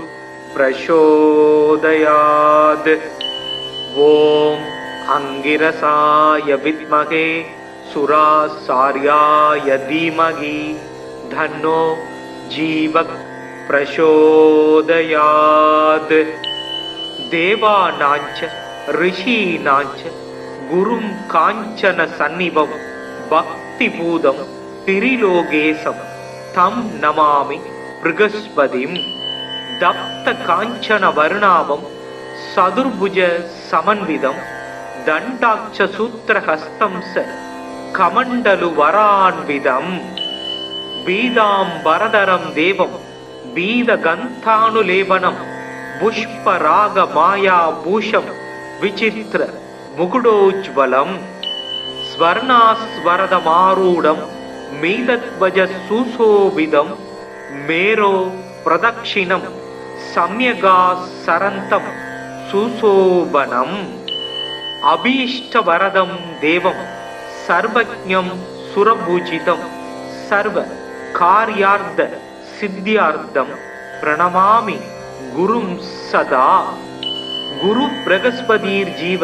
பிரசோதயாத். ஓம் அங்கிரசாய வித்மகே சுராசார்யாய தீமகி தன்னோ ஜீவக் பிரசோதயாத். தேவானாஞ்ச ரிஷீனாஞ்ச குரும் காஞ்சன சந்நிபம் பக்திபூதம் திரிலோகேசம் தம் நமாமி ப்ருகஸ்பதிம். தப்த காஞ்சன வருணாவம் சதுர்புஜ சமன்விதம் தண்டாட்ச சூத்திரஹஸ்தம் ச கமண்டலு வரான்விதம் பீதாம்பரதரம் தேவம் பீத கந்தானுலேபனம் புஷ்பராக மாயா பூஷம் விசித்திர முகுடோஜ்வலம் ஸ்வர்ணாஸ்வரதமாரூடம் மீதத்வஜ சுசோபிதம் மேரோ பிரதக்ஷிணம் சம்யகா சரந்தம் சுசோபனம் அபீஷ்டவரதம் தேவம் சர்வஜ்ஞம் சுரபூஜிதம் சர்வ கார்யார்த்த சித்தியார்த்தம் பிரணமாமி குரும் சதா. குரு பிரகஸ்பதிர் ஜீவ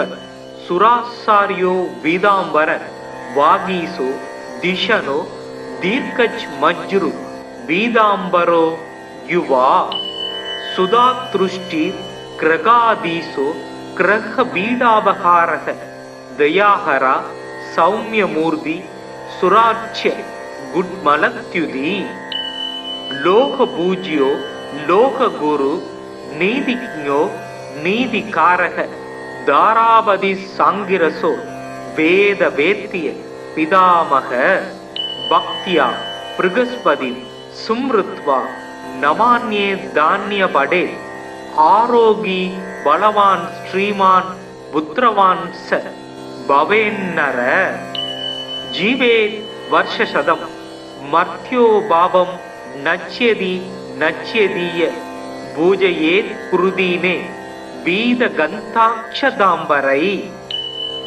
சுராசாரியோ வீதாம்பர வாகீசோ திஷனோ தீர்க்கச் மஜ்ரு வீதாம்பரோ யுவா சுதாத்ருஷ்டி கிரகாதீசோ கிரக பீடாபகாரக தயாஹரா சௌமியமூர்த்தி சுராட்சிய குட்மலத்யுதி லோக பூஜ்யோ லோக குரு நீதிஜ்ஞோ நீதிகாரக தாராபதி சாங்கிரசோ வேத வேத்திய பிதாமக பக்தியா பிருகஸ்பதி சும்ருத்வா நமான்யே தான்யபடே ஆரோகி பலவான் ஸ்ரீமான் புத்திரவான் ச பவேன்னர ஜீவே வருஷசதம் மர்த்யோ பாவம் நச்யதி நச்யதீய பூஜையேத் குருதீனே பீத கந்தாட்சதாம்பரை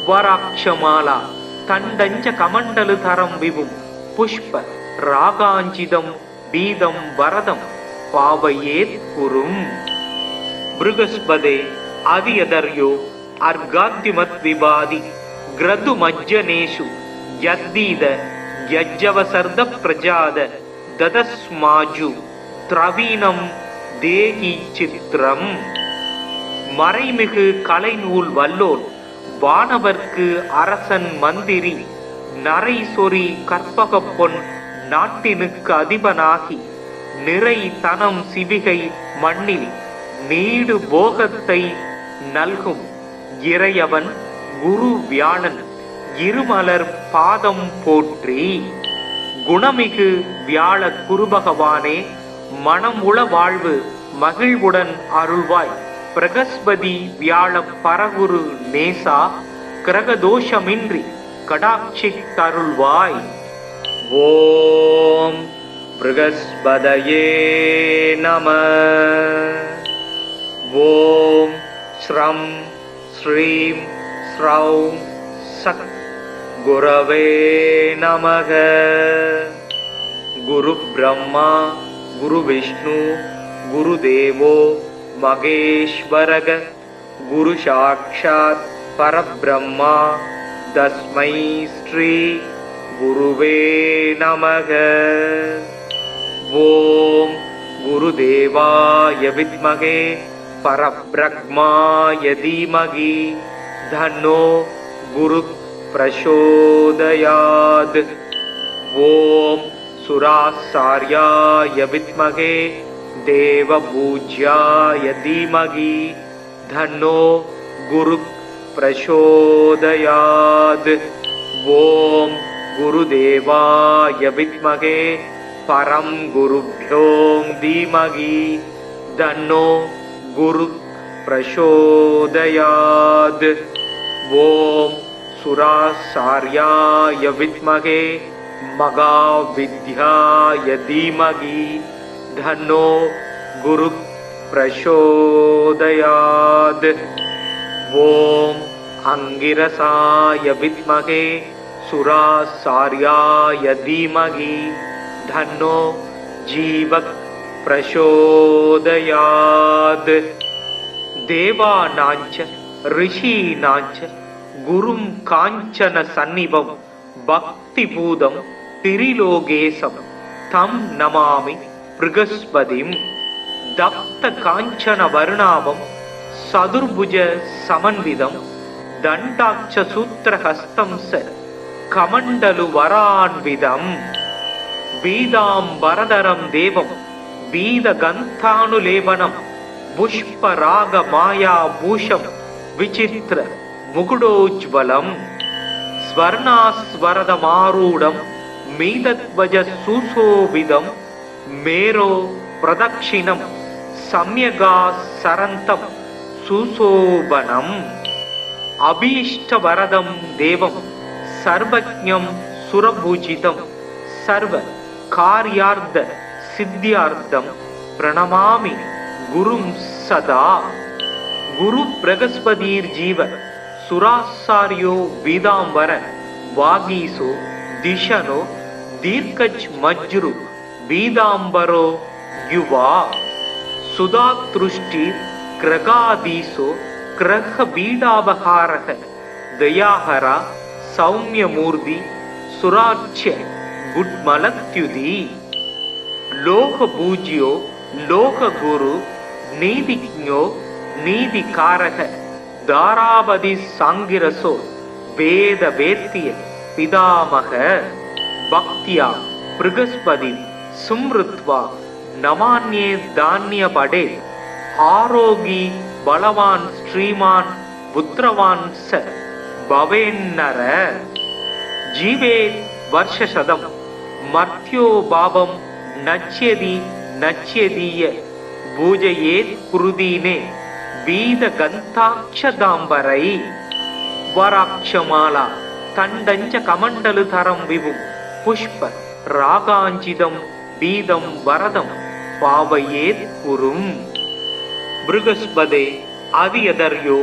வராட்சமாலா தண்டஞ்ச கமண்டலு தரம் விபும் புஷ்ப ராகாஞ்சிதம் பீதம் வரதம் பாவையேத் குரும். பிருகஸ்பதே அதியதர்யோ அர்காத்திமத் விபாதி கிரது மஜ்ஜனேஷு யத்தீத யஜ்ஜவசர்த பிரஜாத ததஸ்மாஜு திரவீனம் தேகி சித்திரம். மறைமிகு கலைநூல் வல்லோன் வானவர்க்கு அரசன் மந்திரி நரை சொறி கற்பக பொன் நாட்டினுக்கு அதிபனாகி நிறை தனம் சிவிகை மண்ணில் நீடு போகத்தை நல்கும் இறையவன் குரு வியாழன் இருமலர் பாதம் போற்றி. குணமிகு வியாழ குருபகவானே மனம் உள வாழ்வு மகிழ்வுடன் அருள்வாய். பிரகஸ்பதி வியாழ பரகுரு நேசா கிரகதோஷமின்றி கடாட்சி தருள்வாய். ஓம் பிருகஸ்பதயே நம. ஓம் ஸ்ரம் ஸ்ரீம் ஸ்ரௌம் சக் குரவே நமக. குரு பிரம்மா குரு விஷ்ணு குரு தேவோ மகேஸ்வரக குரு சாக்ஷாத் பரபிரம்மா தஸ்மை ஸ்ரீ குருவே நமக. ஓம் குருதேவாய வித்மகே பரபிரம்மாய தீமகி தன்னோ குரு பிரசோதயாத். ஓம் சுராசார்யாய வித்மகே தேவபூஜ்யாய தீமகி தன்னோ குரு பிரசோதயாத். ஓம் குருதேவாய வித்மகே பரம் குருப்யோ தீமகி தன்னோ குரு பிரசோதயாத். ஓம் சுராசார்யாய வித்மகே மகாவித்யாய தீமகி தன்னோ குரு பிரசோதயாத். ஓம் அங்கிரசாய வித்மகே சுராசார்யாய தீமகி தன்னோ ஜீவக் பிரசோதயாத். தேவானாஞ்ச ரிஷீனாஞ்ச குரும் காஞ்சன சந்நிபம் பக்தி பூதம் திரிலோகேசம் தம் நமாமி பிருகஸ்பதிம். தப்த காஞ்சன வர்ணாபம் சதுர்புஜ சமன்விதம் தண்டாட்ச சூத்திரஹஸ்தம் ச கமண்டலு வரான்விதம் பீதாம்பரதரம் தேவம் பீத கந்தானுலேபனம் புஷ்பராக மாயா பூஷம் விசித்திர முகுடோஜ்வலம் ஸ்வர்ணாஸ்வரதமாரூடம் மீதத்வஜ சுசோபிதம் மேரோ பிரதக்ஷிணம் சம்யகா சரந்தம் சுசோபனம். அபீஷ்டவரதம் தேவம் சர்வஜ்ஞம் சுரபூஜிதம் சர்வ கார்யார்த்த சித்தியார்த்தம் பிரணமாமி குரும் சதா. குரு பிரகஸ்பதீர் ஜீவ சுராசாரியோ வீதாம்பர வாகீசோ திஷனோ தீர்க்கச் மஜ்ரு வீதாம்பரோ யுவா சுதாத்ருஷ்டி கிரகாதீசோ கிரக பீடாபகாரக தயாஹரா சௌமியமூர்த்தி சுராட்சிய குட்மலத்யுதி. லோக பூஜ்யோ லோக குரு நீதிஜ்ஞோ நீதிகாரக தாராபதி சாங்கிரசோ வேத வேத்திய பிதாமக. பக்தியா பிருகஸ்பதி சும்ருத்வா நமான்யே தானிய படே ஆரோகி பலவான் ஸ்ரீமான் புத்திரவான் ச பவேன்னர. ஜீவே வர்ஷசதம் மர்த்யோ பாவம் நச்யதி நச்யதீய பூஜையேத் குருதீனே வீத கந்தாட்சதாம்பரை. வராட்சமாலா தண்டஞ்ச கமண்டலு தரம் விபும் புஷ்ப ராகாஞ்சிதம் பீதம் வரதம் பாவையேத் குரும். பிருகஸ்பதே அதியதர்யோ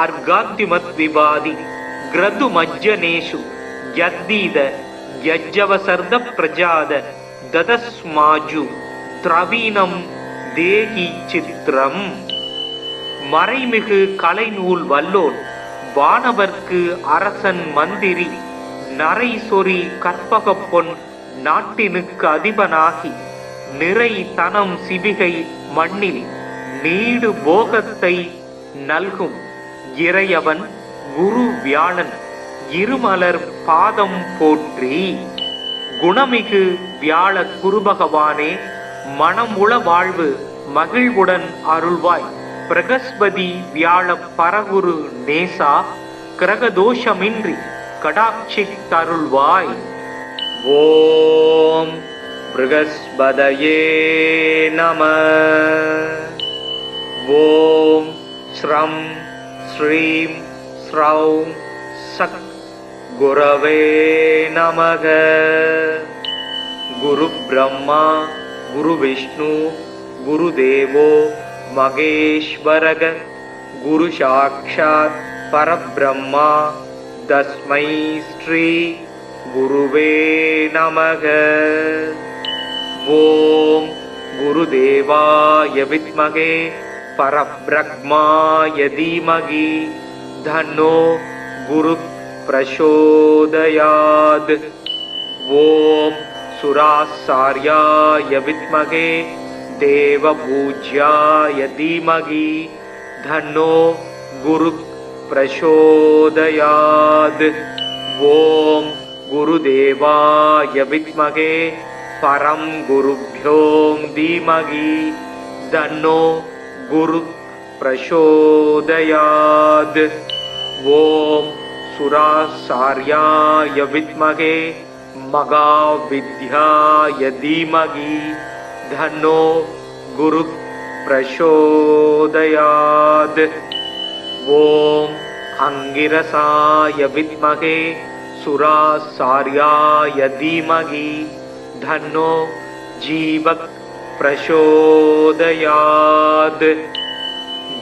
அர்காத்திமத் விவாதி கிரது மஜ்ஜனேஷு யத்தீத யஜ்ஜவசர்த பிரஜாத ததஸ்மாஜு திரவீனம் தேகி சித்திரம். மறைமிகு கலைநூல் வல்லோன் வானவர்க்கு அரசன் மந்திரி நரை சொறி கற்பக பொன் நாட்டினுக்கு அதிபனாகி நிறை தனம் சிவிகை மண்ணில் நீடு போகத்தை நல்கும் இறையவன் குரு வியாழன் இருமலர் பாதம் போற்றி. குணமிகு வியாழ குருபகவானே மனமுள வாழ்வு மகிழ்வுடன் அருள்வாய். பிரகஸ்பதி வியாழ பரகுரு நேசா கிரகதோஷமின்றி கடாட்சி தருள்வாய். ஓம் பிருகஸ்பதயே நம. ஓம் ஸ்ரம் ஸ்ரீம் ஸ்ரௌம் சக் குரவே நமக. குரு பிரம்மா குரு விஷ்ணு குரு தேவோ மகேஸ்வரக குரு சாக்ஷாத் பரபிரம்மா தஸ்மை ஸ்ரீ குருவே நமக. ஓம் குருதேவாய வித்மகே பரபிரம்மாய தீமகி தன்னோ குரு பிரசோதயாத். ஓம் சுராசார்யாய வித்மகே தேவபூஜ்யாய தீமகி தன்னோ குரு பிரசோதயாத். ஓம் குருதேவாய வித்மகே பரம் குருப்யோ தீமகி தன்னோ குரு பிரசோதயாத். ஓம் சுராசார்யாய வித்மகே மகாவித்யாய தீமகி தன்னோ குரு பிரசோதயாத். ஓம் அங்கிரசாய வித்மகே சுராசார்யாய தீமகி தன்னோ ஜீவக் பிரசோதயாத்.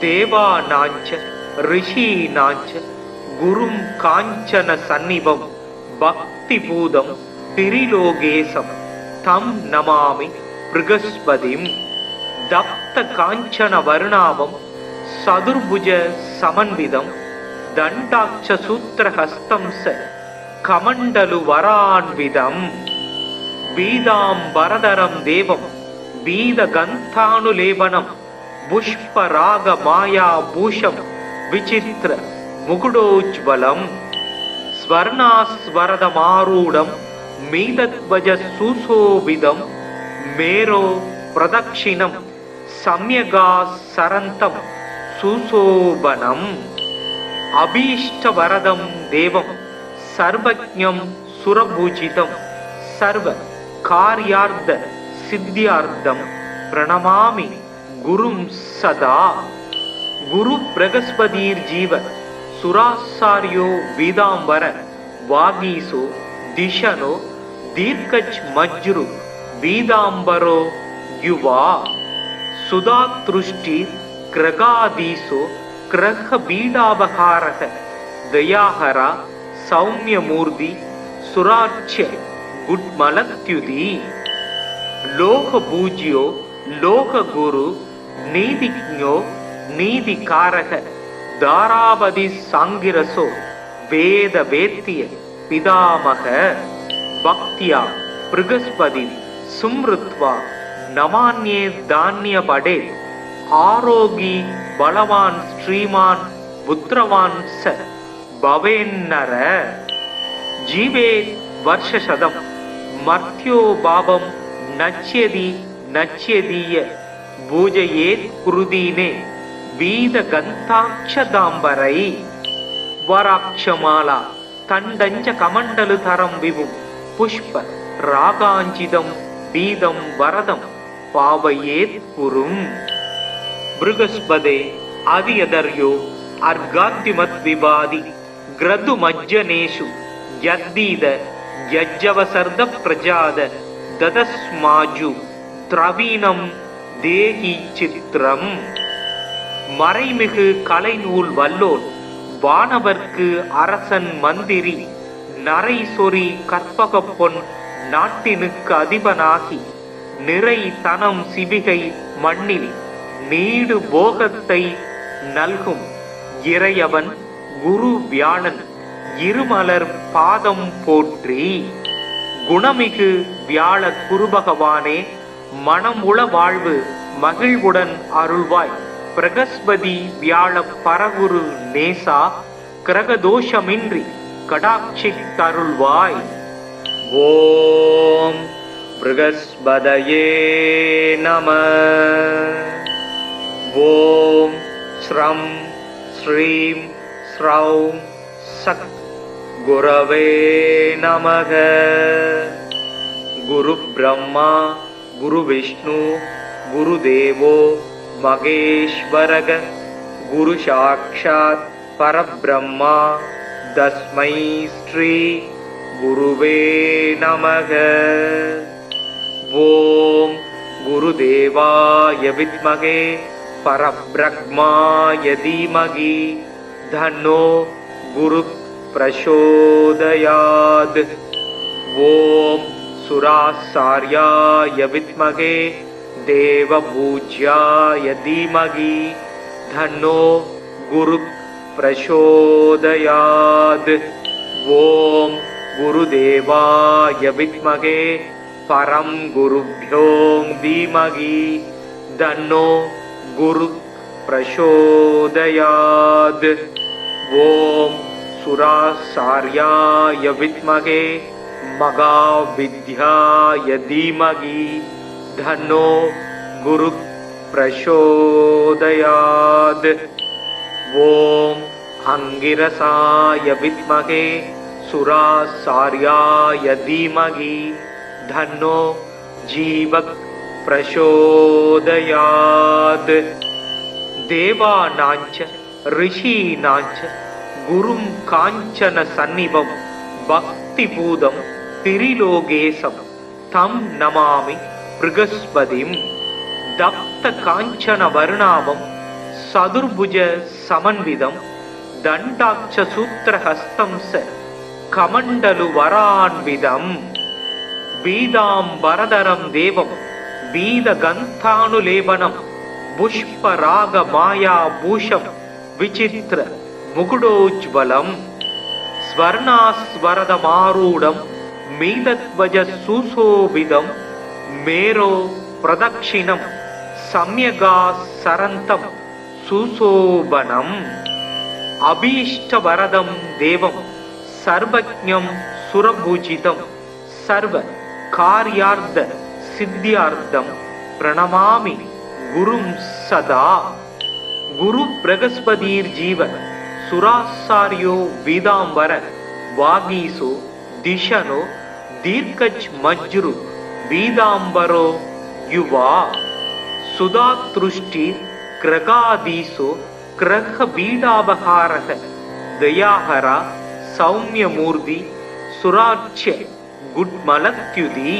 தேவானாஞ்ச ரிஷீனாஞ்ச குரும் காஞ்சன சந்நிபம் பக்தி பூதம் திரிலோகேசம் தம் நமாமி பிருகஸ்பதிம். தப்த காஞ்சன வருணாவம் சதுர்புஜ சமன்விதம் தண்டாட்ச சூத்திரஹஸ்தம் ச கமண்டலு வரான்விதம். பீதாம்பரதரம் தேவம் பீத கந்தானுலேபனம் புஷ்பராக மாயா பூஷம் விசித்திர முகுடோஜ்வலம். ஸ்வர்ணாஸ்வரதமாரூடம் மீதத்வஜ சுசோபிதம் மேரோ பிரதக்ஷிணம் சம்யகா சரந்தம் சுசோபனம். அபீஷ்டவரதம் தேவம் सर्वज्ञं सुरभूजितं सर्व कार्यार्थ सिद्ध्यार्थं प्रणमामि गुरुं सदा। गुरु बृहस्पतिर्जीव सुरासार्यो वीदांबर वागीसो दिशनो दीर्घच मज्रु वीदांबरो युवा सुधातृष्टि ग्रगादीसो ग्रह बीडावहारः दयाहरा सौम्यमूर्ति सुरार्च्य गुड्मलत्युदी लोकपूज्यो लोकगुरु नीतिज्ञो नीतिकारः दारावधि सांगिरसो वेद वेत्य पितामह भक्त्या बृहस्पति सुमृत्वा नमान्ये धान्य पडे आरोगी बलवान श्रीमान पुत्रवान स भवेन्नर जीवे वर्षशतम मर्त्यो भावम नच्यति नच्यदीय பூஜையேத் குருதீனே வீத கந்தாட்சதாம்பரை வராட்சமாலா தண்டஞ்ச கமண்டலு தரம் விவும் புஷ்ப ராகாஞ்சிதம் பீதம் வரதம் பாவையேத் குரும். பிருகஸ்பதே அதியதர்யோ அர்காத்திமத் விவாதி கிரது மஜ்ஜனேஷு யத்தீத யஜ்ஜவசர்த பிரஜாத ததஸ்மாஜு திரவீணம் தேகி சித்திரம். மறைமிகு கலைநூல் வல்லோன் வானவர்க்கு அரசன் மந்திரி நரை சொறி கற்பக பொன் நாட்டினுக்கு அதிபனாகி நிறை தனம் சிவிகை மண்ணில் நீடு போகத்தை நல்கும் இறையவன் குரு வியாழன் இருமலர் பாதம் போற்றி. குணமிகு வியாழ குருபகவானே மனம் உள வாழ்வு மகிழ்வுடன் அருள்வாய். பிரகஸ்பதி வியாழ பரகுரு நேசா கிரகதோஷமின்றி கடாட்சித்தருள்வாய். ஓம் பிருகஸ்பதயே நம. ஓம் ஸ்ரம் ஸ்ரீம் ஸ்ரௌம் சக் குரவே நமக. குரு பிரம்மா குரு விஷ்ணு குரு தேவோ மகேஸ்வரக குரு சாக்ஷாத் பரபிரம்மா தஸ்மை ஸ்ரீ குருவே நமக. ஓம் குருதேவாய வித்மகே பரபிரம்மாய தீமகி தன்னோ குரு பிரசோதயாத். ஓம் सुरासार्याय विद्महे देवपूज्याय धीमहि धन्नो गुरु प्रचोदयात्. ओम गुरुदेवाय विद्महे परम गुरुभ्यो धीमहि धन्नो गुरु प्रचोदयात्. ओम सुरासार्याय विद्महे महाविद्याय धीमहि धन्नो गुरु प्रचोदयात्. ओम अंगिरसाय विद्महे सुरासार्याय धीमहि धन्नो जीव प्रचोदयात्. देवानांच ऋषीनांच गुरुं कांचन सन्निभं भक्तिपूदं त्रिलोकेशं तं नमामि बृहस्पतिं. दत्त कांचन वर्णाभं सदुर्भुज समन्वितं दण्डाक्ष सूत्रहस्तं स कमण्डलु वरान्वितं. बीदाम्बरधरं देवं बीदगन्धानुलेपनं पुष्परागमायाभूषं विचित्र मुकुटोज्ज्वलं. स्वर्णास्वरदमारूढं मीनध्वज सुशोभितं मेरो प्रदक्षिणं सम्यगासरन्तं सुशोभनम्. अभीष्टवरदं देवं सर्वज्ञं सुरभूजितं सर्व कार्यार्थ सिद्ध्यार्थं प्रणमामि गुरुं सदा. गुरु बृहस्पतिर्जीव सुरासार्यो वीदांबर वागीसो दिशनो दीर्घच मज्रु पीताम्बरो युवा सुधातृष्टि क्रगादीसो क्रह बीडाबहारः दयाहरा सौम्यमूर्ति सुराच्य गुड्मलत्युदी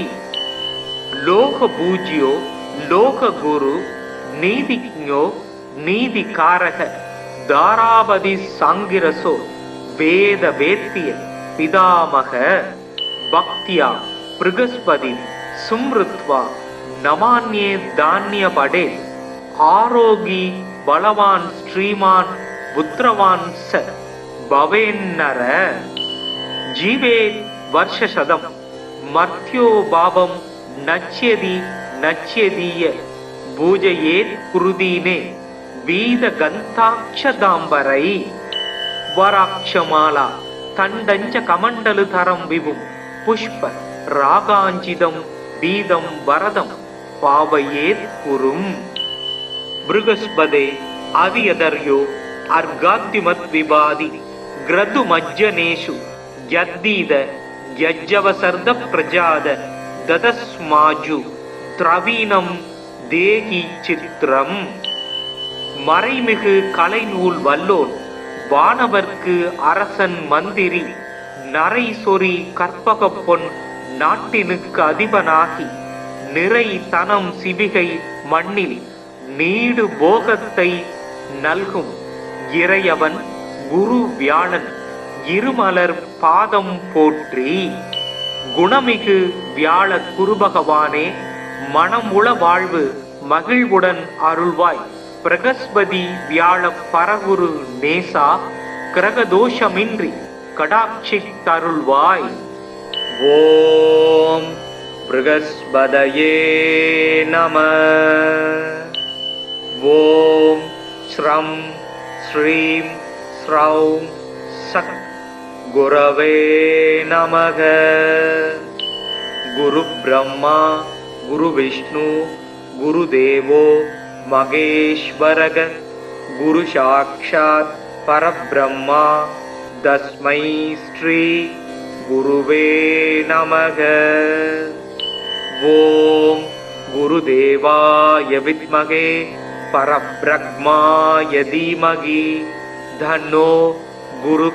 लोकपूज्यो लोकगुरु नीतिज्ञो नीतिकारः दारावधि सांगिरसो वेद वेत्य पितामह भक्त्या बृहस्पति सुमृत्वा नमान्ये धान्य पडे आरोगी बलवान श्रीमान पुत्रवान स भवेन्नर जीवे वर्षशतम मर्त्यो भावम नच्यति नच्यदीय पूजयेत् कुरुदीने वीद गन्ताक्षदाम्बरै वराक्षमाला तण्डञ्च कमण्डलधरं विभुं पुष्प रागाञ्जितं वीदं वरदं पावयेत् कुरुम् बृहस्पते आदियदर्यो अर्घाद्युमद्विवादि ग्रदुमज्जनेषु यद्दीद यज्जवसर्द प्रजाद ददस्माजु द्रवीणं தேகி சித்திரம் மறைமிகு கலைநூல் வல்லோன் வானவர்க்கு அரசன் மந்திரி நரை சொறி கற்பக பொன் நாட்டினுக்கு அதிபனாகி நிறை தனம் சிவிகை மண்ணில் நீடு போகத்தை நல்கும் இறையவன் குரு வியாழன் இருமலர் பாதம் போற்றி. குணமிகு வியாழ குருபகவானே மனமுள வாழ்வு மகிழ்வுடன் அருள்வாய். பிரகஸ்பதி வியாழ பரகுரு நேசா கிரகதோஷமின்றி கடாட்சித்தருள்வாய். ஓம் ப்ருகஸ்பதயே நம. ஓம் ஸ்ரம் ஸ்ரீம் ஸ்ரௌம் சத் குரவே நமக. குரு பிரம்மா गुरु विष्णु गुरुदेवो महेश्वरः गुरु साक्षात् परब्रह्मा तस्मै श्री गुरुवे नमः. ओम गुरुदेवाय विद्महे परब्रह्माय धीमहि तन्नो गुरु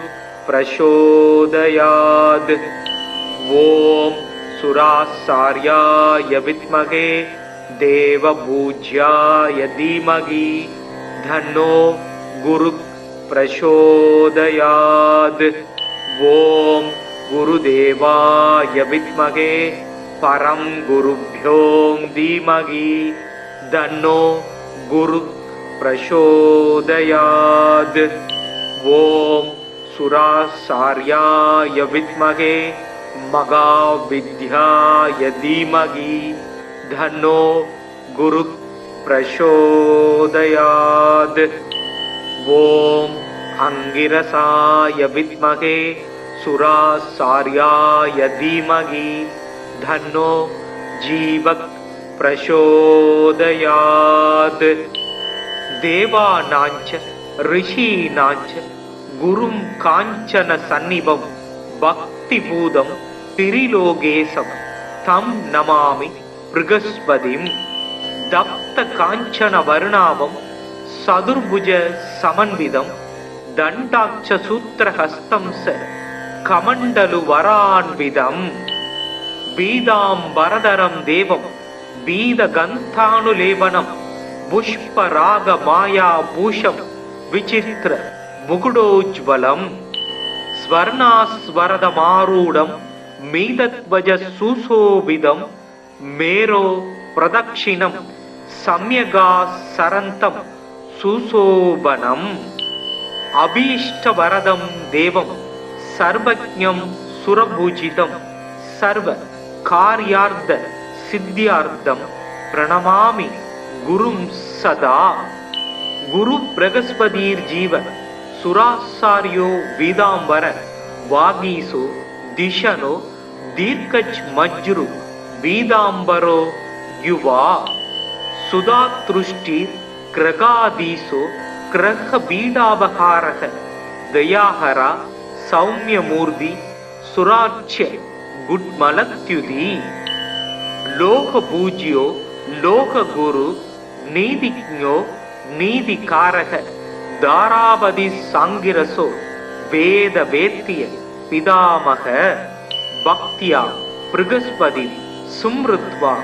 प्रचोदयात्. ओम सुराचार्याय विद्महे देवपूज्याय धीमहि तन्नो गुरु प्रचोदयात्. ओम गुरुदेवाय विद्महे परम गुरुभ्यो धीमहि तन्नो गुरु प्रचोदयात्. ओम सुराचार्याय विद्महे महाविद्याय धीमहि तन्नो गुरु प्रचोदयात्. ओम अंगिरसाय विद्महे सुराचार्याय धीमहि तन्नो जीव प्रचोदयात्. देवानांच ऋषीणांच गुरुं कांचन सन्निभं भक्तिपूतं त्रिलोकेशं तं नमामि बृहस्पतिं. दप्त कांचन वर्णावं सदुर्भुज समन्वितं दण्डाक्ष सूत्रहस्तं स कमण्डलु वरान्वितं. पीताम्बरधरं देवं पीतगन्धानुलेपनं पुष्परागमायाभूषं विचित्र मुकुटोज्ज्वलं. स्वर्णास्वरदमारूढं मीतध्वज सुशोभितं मेरो प्रदक्षिणं सम्यगासरन्तं सुशोभनम्. अभीष्टवरदं देवं सर्वज्ञं सुरपूजितं सर्वकार्यार्थ सिद्ध्यार्थं प्रणमामि गुरुं सदा. गुरु बृहस्पतिर्जीव सुराचार्यो पीताम्बर वागीसो दिशनो दीर्घच मज्रु पीताम्बरो युवा सुधातृष्टि क्रगादीसो क्रह बीडाबहारः दयाहरा सौम्यमूर्ति सुराच्य गुड्मलत्युदी लोक पूज्यो लोक गुरु नीतिज्ञो नीतिकारक दारावधि सांगिरसो वेद वेत्य पितामह भक्त्या बृहस्पति सुमृत्वा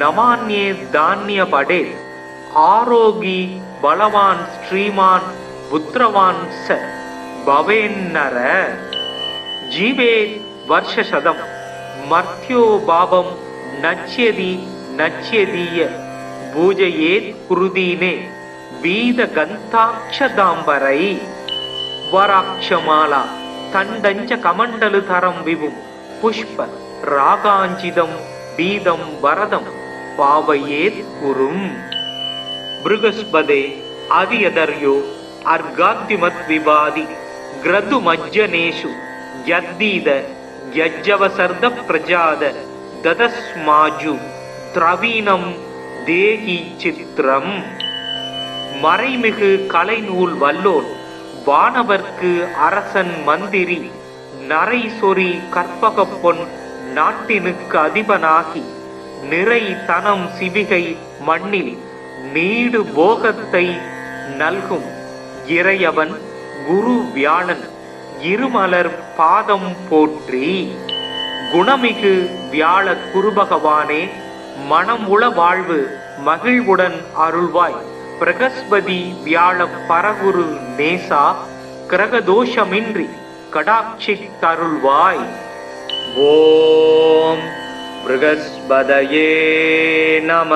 नमान्ये धान्य पडे आरोगी बलवान श्रीमान पुत्रवान स भवेन्नर जीवे वर्षशतम मर्त्यो भावम नच्यति नच्यदीय पूजयेत् कुरुदीने वीद गन्ताक्षदाम्बरै वराक्षमाला तण्डञ्च कमण्डलुतरं विभुं पुष्प रागाञ्जितं बीदं वरदं पावयेत् कुरुम् बृहस्पते आदियदर्यो अर्गाद्युमत् विवादि ग्रदुमज्जनेषु यद्दीद यज्जवसर्द प्रजाद ददस्माजु द्रवीणं தேகி சித்திரம் மறைமிகு கலைநூல் வல்லோன் வானவர்க்கு அரசன் மந்திரி நரை சொறி கற்பக பொன் நாட்டினுக்கு அதிபனாகி நிறை தனம் சிவிகை மண்ணில் நீடு போகத்தை நல்கும் இறையவன் குரு வியாழன் இருமலர் பாதம் போற்றி. குணமிகு வியாழ குருபகவானே மனம் உள வாழ்வு மகிழ்வுடன் அருள்வாய். பிரகஸ்பதி வியாழ பரகுரு நேசா கிரகதோஷமின்றி கடாட்சி தருள்வாய். ஓம் ப்ருகஸ்பதயே நம.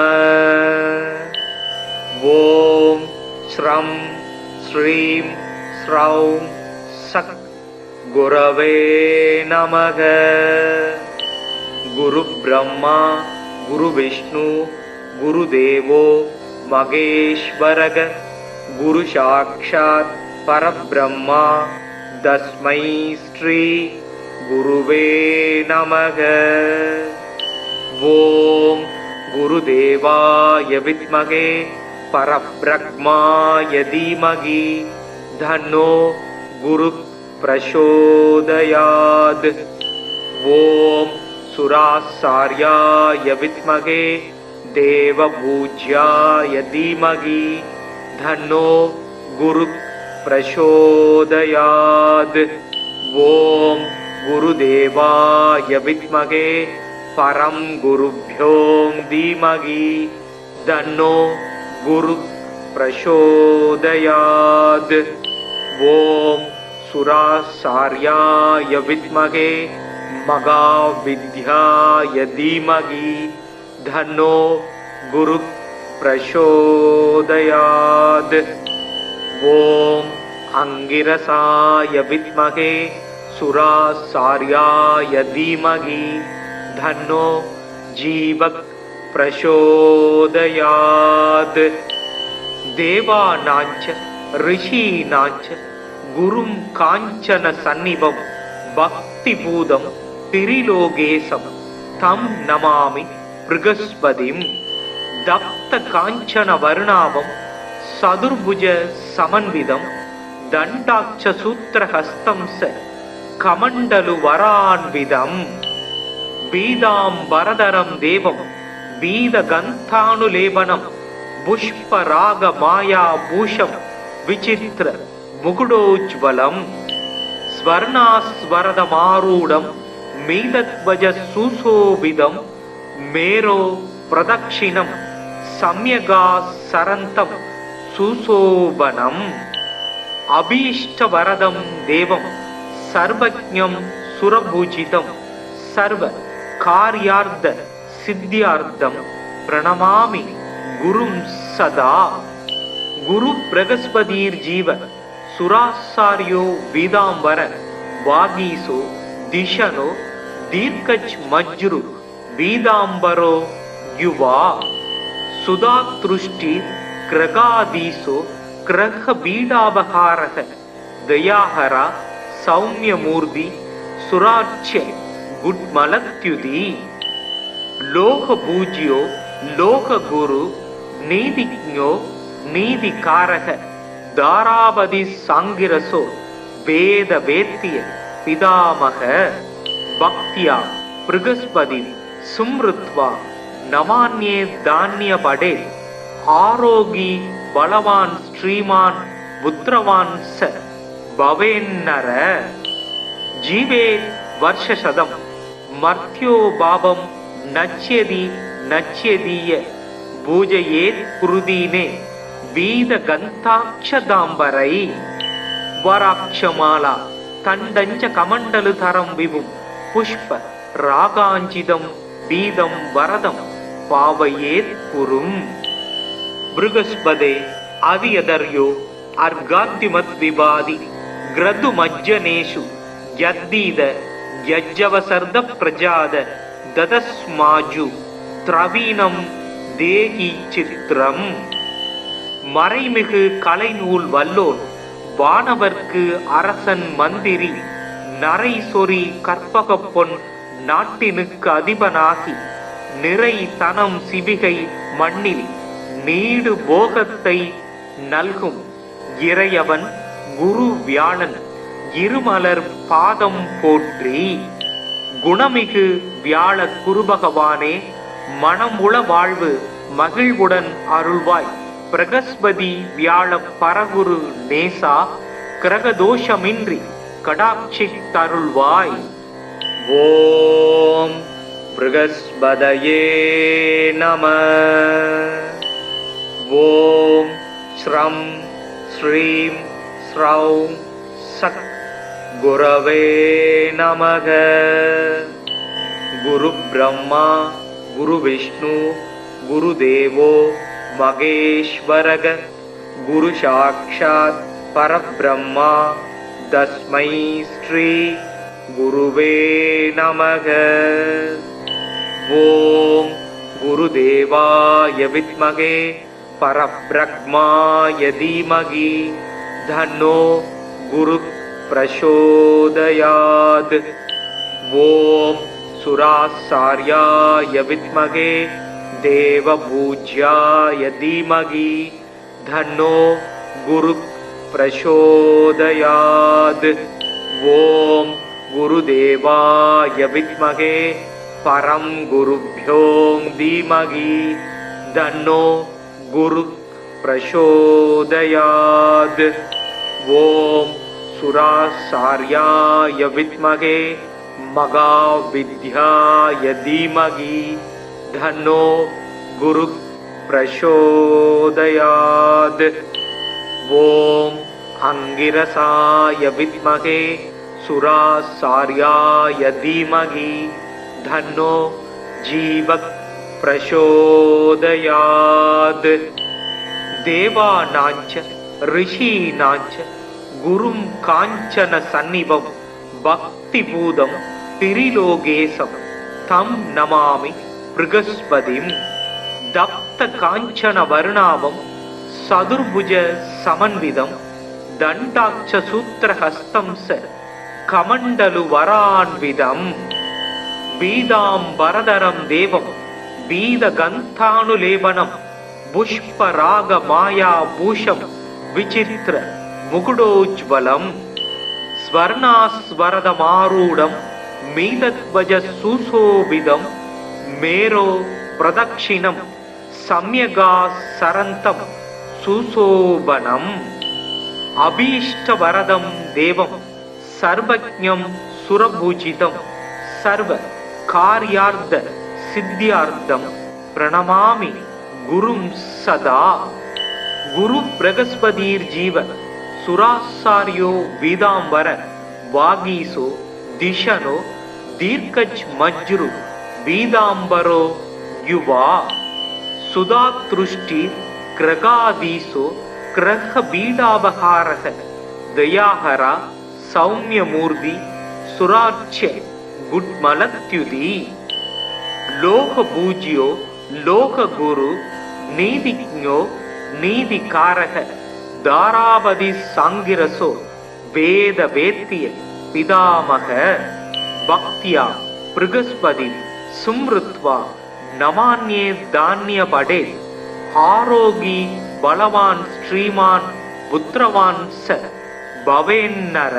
ஓம் ஸ்ரம் ஸ்ரீம் ஸ்ரௌம் சக் குரவே நமக. குரு பிரம்மா குரு விஷ்ணு குரு தேவோ மகேஸ்வரக. குரு சாக்ஷாத் பரபிரம்மா தஸ்மை ஸ்ரீ குருவே நமக. ஓம் குருதேவாய வித்மகே பரபிரம்மாய தீமகி தன்னோ குரு பிரசோதயாத். ஓம் சுராசார்யாய வித்மகே தேவபூஜ்யாய தீமகி தன்னோ குரு பிரசோதயாத். ஓம் குருதேவாய வித்மகே பரம் குருப்யோம் தீமகி தன்னோ குரு பிரசோதயாத். ஓம் சுராசார்யாய வித்மகே மகாவித்யாய தீமகி தன்னோ குரு பிரசோதயாத். ஓம் அங்கிரசாய வித்மகே சுராசார்யாய தீமகி தன்னோ ஜீவக் பிரசோதயாத். தேவானாஞ்ச ரிஷீனாஞ்ச குரும் காஞ்சன சந்நிபம் பக்தி பூதம் திரிலோகேசம் தம் நமாமி ப்ருகஸ்பதிம். தப்த காஞ்சன வருணாபம் சதுர்புஜ சமன்விதம் தண்டாட்ச சூத்திரஹஸ்தம் ச கமண்டலு வரான்விதம். பீதாம்பரதரம் தேவம் பீத கந்தானுலேபனம் புஷ்பராக மாயா பூஷம் விசித்திர முகுடோஜ்வலம். ஸ்வர்ணாஸ்வரதமாரூடம் மீதத்வஜ சுசோபிதம் மேரோ பிரதக்ஷிணம் சம்யகா சரந்தம் சுசோபனம். அபீஷ்டவரதம் தேவம் சர்வஜ்ஞம் சுரபூஜிதம் சர்வ கார்யார்த்த சித்தியார்த்தம் பிரணமாமி குரும் சதா. குரு பிரகஸ்பதீர் ஜீவ சுராசாரியோ வீதாம்பர வாகீசோ திஷனோ தீர்க்கச் மஜ்ரு வீதாம்பரோ யுவா. சுதாத்ருஷ்டி கிரகாதீசோ கிரக பீடாபகாரக தயாஹரா சௌமியமூர்த்தி சுராட்சிய குட்மலத்யுதி. லோக பூஜ்யோ லோக குரு நீதிஜ்ஞோ நீதிகாரக தாராவதி சாங்கிரசோ வேத வேத்திய பிதாமக. பக்தியா பிருகஸ்பதி சும்ருத்வா நமான்யே தானிய படே ஆரோகி பலவான் ஸ்ரீமான் புத்திரவான் ச பவேன்னர ஜீவே வருஷசதம் மர்த்யோ பாபம் நச்யதி நச்யதீய பூஜையேத் குருதீனே வீத கந்தாட்சதாம்பரை வராட்சமாலா தண்டஞ்ச கமண்டலு தரம் விபும் புஷ்ப ராகாஞ்சிதம் பீதம் வரதம் பாவையேத் குரும் பிருகஸ்பதே அவியதர்யோ அர்காத்திமத் விபாதி கிரது மஜ்ஜனேஷு யத்தீத யஜ்ஜவசர்த பிரஜாத ததஸ்மாஜு திரவீனம் தேகி சித்திரம் மறைமிகு கலைநூல் வல்லோன் வானவர்க்கு அரசன் மந்திரி நரை சொறி கற்பக பொன் நாட்டினுக்கு அதிபனாகி நிறை தனம் சிவிகை மண்ணில் நீடு போகத்தை நல்கும் இறையவன் குரு வியாழன் இருமலர் பாதம் போற்றி. குணமிகு வியாழ குருபகவானே, மனமுள வாழ்வு மகிழ்வுடன் அருள்வாய். பிரகஸ்பதி வியாழ பரகுரு நேசா, கிரகதோஷமின்றி கடாட்சி தருள்வாய். ஓம் பிரகஸ்பதயே நம. ஓம் ஸ்ரம் ஸ்ரீம் ஸ்ரௌம் சக் குரவே நமக. குரு பிரம்மா குரு விஷ்ணு குரு தேவோ மகேஸ்வரக. குரு சாக்ஷாத் பரபிரம்மா தஸ்மை ஸ்ரீ குருவே நமக. ஓம் குருதேவாய வித்மகே பரப்ரக்மாய தீமகி தன்னோ குரு பிரசோதயாத். ஓம் சுராசார்யாய வித்மகே தேவபூஜ்யாய தீமகி தன்னோ குரு பிரசோதயாத். ஓம் குருதேவாய வித்மகே பரம் குருப்யோ தீமகி தன்னோ குரு பிரசோதயாத். ஓம் சுராசார்யாய வித்மகே மகாவித்யாய தீமகி தன்னோ குரு பிரசோதயாத். ஓம் அங்கிரசாய வித்மகே சுராசார்யாய தீமகி தன்னோ ஜீவக் பிரசோதயாத். தேவானாஞ்ச ரிஷீனாஞ்ச குரும் காஞ்சன சந்நிபம் பக்தி பூதம் திரிலோகேசம் தம் நமாமி பிருகஸ்பதிம். தப்த காஞ்சன வர்ணாவம் சதுர்புஜ சமன்விதம் தண்டாட்ச சூத்திரஹஸ்தம் ச கமண்டலு வரான்விதம். பீதாம்பரதரம் தேவம் பீத கந்தானுலேபனம் புஷ்பராக மாயா பூஷம் விசித்திர முகுடோஜ்வலம். ஸ்வர்ணாஸ்வரதமாரூடம் மீதத்வஜ சுசோபிதம் மேரோ பிரதக்ஷிணம் சம்யகா சரந்தம் சுசோபனம். அபீஷ்டவரதம் தேவம் சர்வஜ்ஞம் சுரபூஜிதம் சர்வ கார்யார்த்த சித்தியார்த்தம் பிரணமாமி குரும் சதா. குரு பிரகஸ்பதிர் ஜீவ சுராசாரியோ வீதாம்பர வாகீசோ திஷனோ தீர்க்கஜ் மஜ்ரு வீதாம்பரோ யுவா. சுதாத்ருஷ்டி கிரகாதீசோ கிரக பீடாபகாரக தயாஹரா சௌமியமூர்த்தி சுராட்சே குட்மலத்யுதி. லோக பூஜ்யோ லோக குரு நீதிஜ்ஞோ நீதிகாரக தாராபதி சாங்கிரசோ வேத வேத்திய பிதாமக. பக்தியா பிருகஸ்பதி சும்ருத்வா நமான்யே தானிய படே ஆரோகி பலவான் ஸ்ரீமான் புத்திரவான் ச பவேன்னர.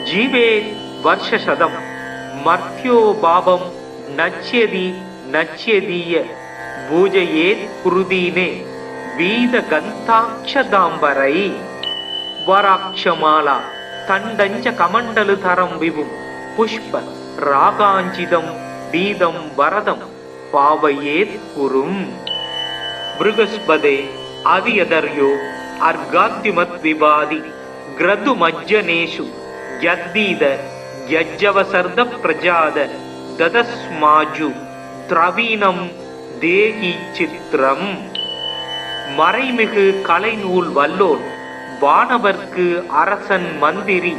ஜீவே வருஷசதம் மர்த்யோ பாபம் நச்யதி நச்யதீய பூஜையேத் குருதீனே வீத கந்தாட்சதாம்பரை வராட்சமாலா தண்டஞ்ச கமண்டலு தரம் விபும் புஷ்ப ராகாஞ்சிதம் பீதம் வரதம் பாவையேத் குரும். பிருகஸ்பதே அவியதர்யோ அர்காத்யுமத் விபாதி கிரது மஜ்ஜனேஷு யத்தீத யஜ்ஜவசர்த பிரஜாத ததஸ்மாஜு திரவீனம் தேகி சித்திரம். மறைமிகு கலைநூல் வல்லோன் வானவர்க்கு அரசன் மந்திரி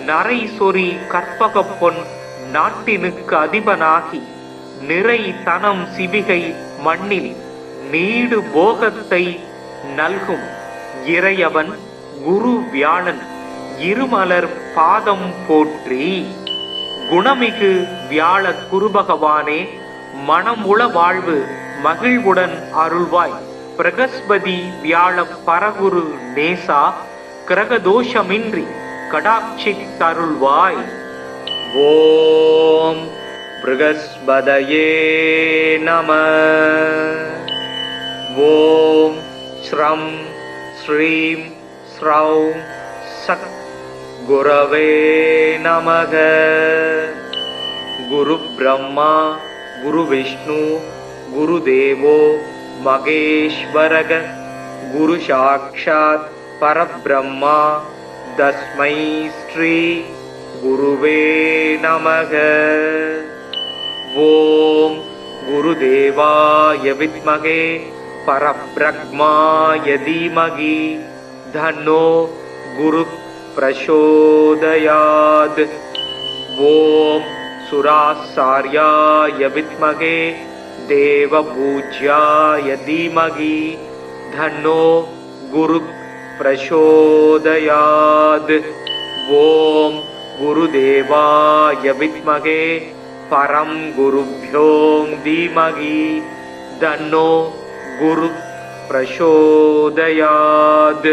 நரை சொறி கற்பக பொன் நாட்டினுக்கு அதிபனாகி நிறை தனம் சிவிகை மண்ணில் நீடு போகத்தை நல்கும் இறையவன் குரு வியாழன் இருமலர் பாதம் போற்றி. குணமிகு வியாழ குருபகவானே மனமுள வாழ்வு மகிழ்வுடன் அருள்வாய். பிரகஸ்பதி வியாழ பரகுரு நேசா கிரகதோஷமின்றி கடாட்சி தருள்வாய். ஓம் பிருகஸ்பதயே நம. ஓம் ஸ்ரம் ஸ்ரீம் ஸ்ரௌம் சத் குரவே நமக. குரு பிரம்மா குரு விஷ்ணு குரு தேவோ மகேஸ்வரக குரு சாக்ஷாத் பரபிரம்மா தஸ்மை ஸ்ரீ குருவே நமக. ஓம் குருதேவாய வித்மகே பரபிரம்மாய தீமகி தன்னோ குரு பிரசோதயாத். ஓம் சுராசார்யாய வித்மகே தேவபூஜ்யாய தீமகி தன்னோ குரு பிரசோதயாத். ஓம் குருதேவாய வித்மகே பரம் குருப்யோ தீமகி தன்னோ குரு பிரசோதயாத்.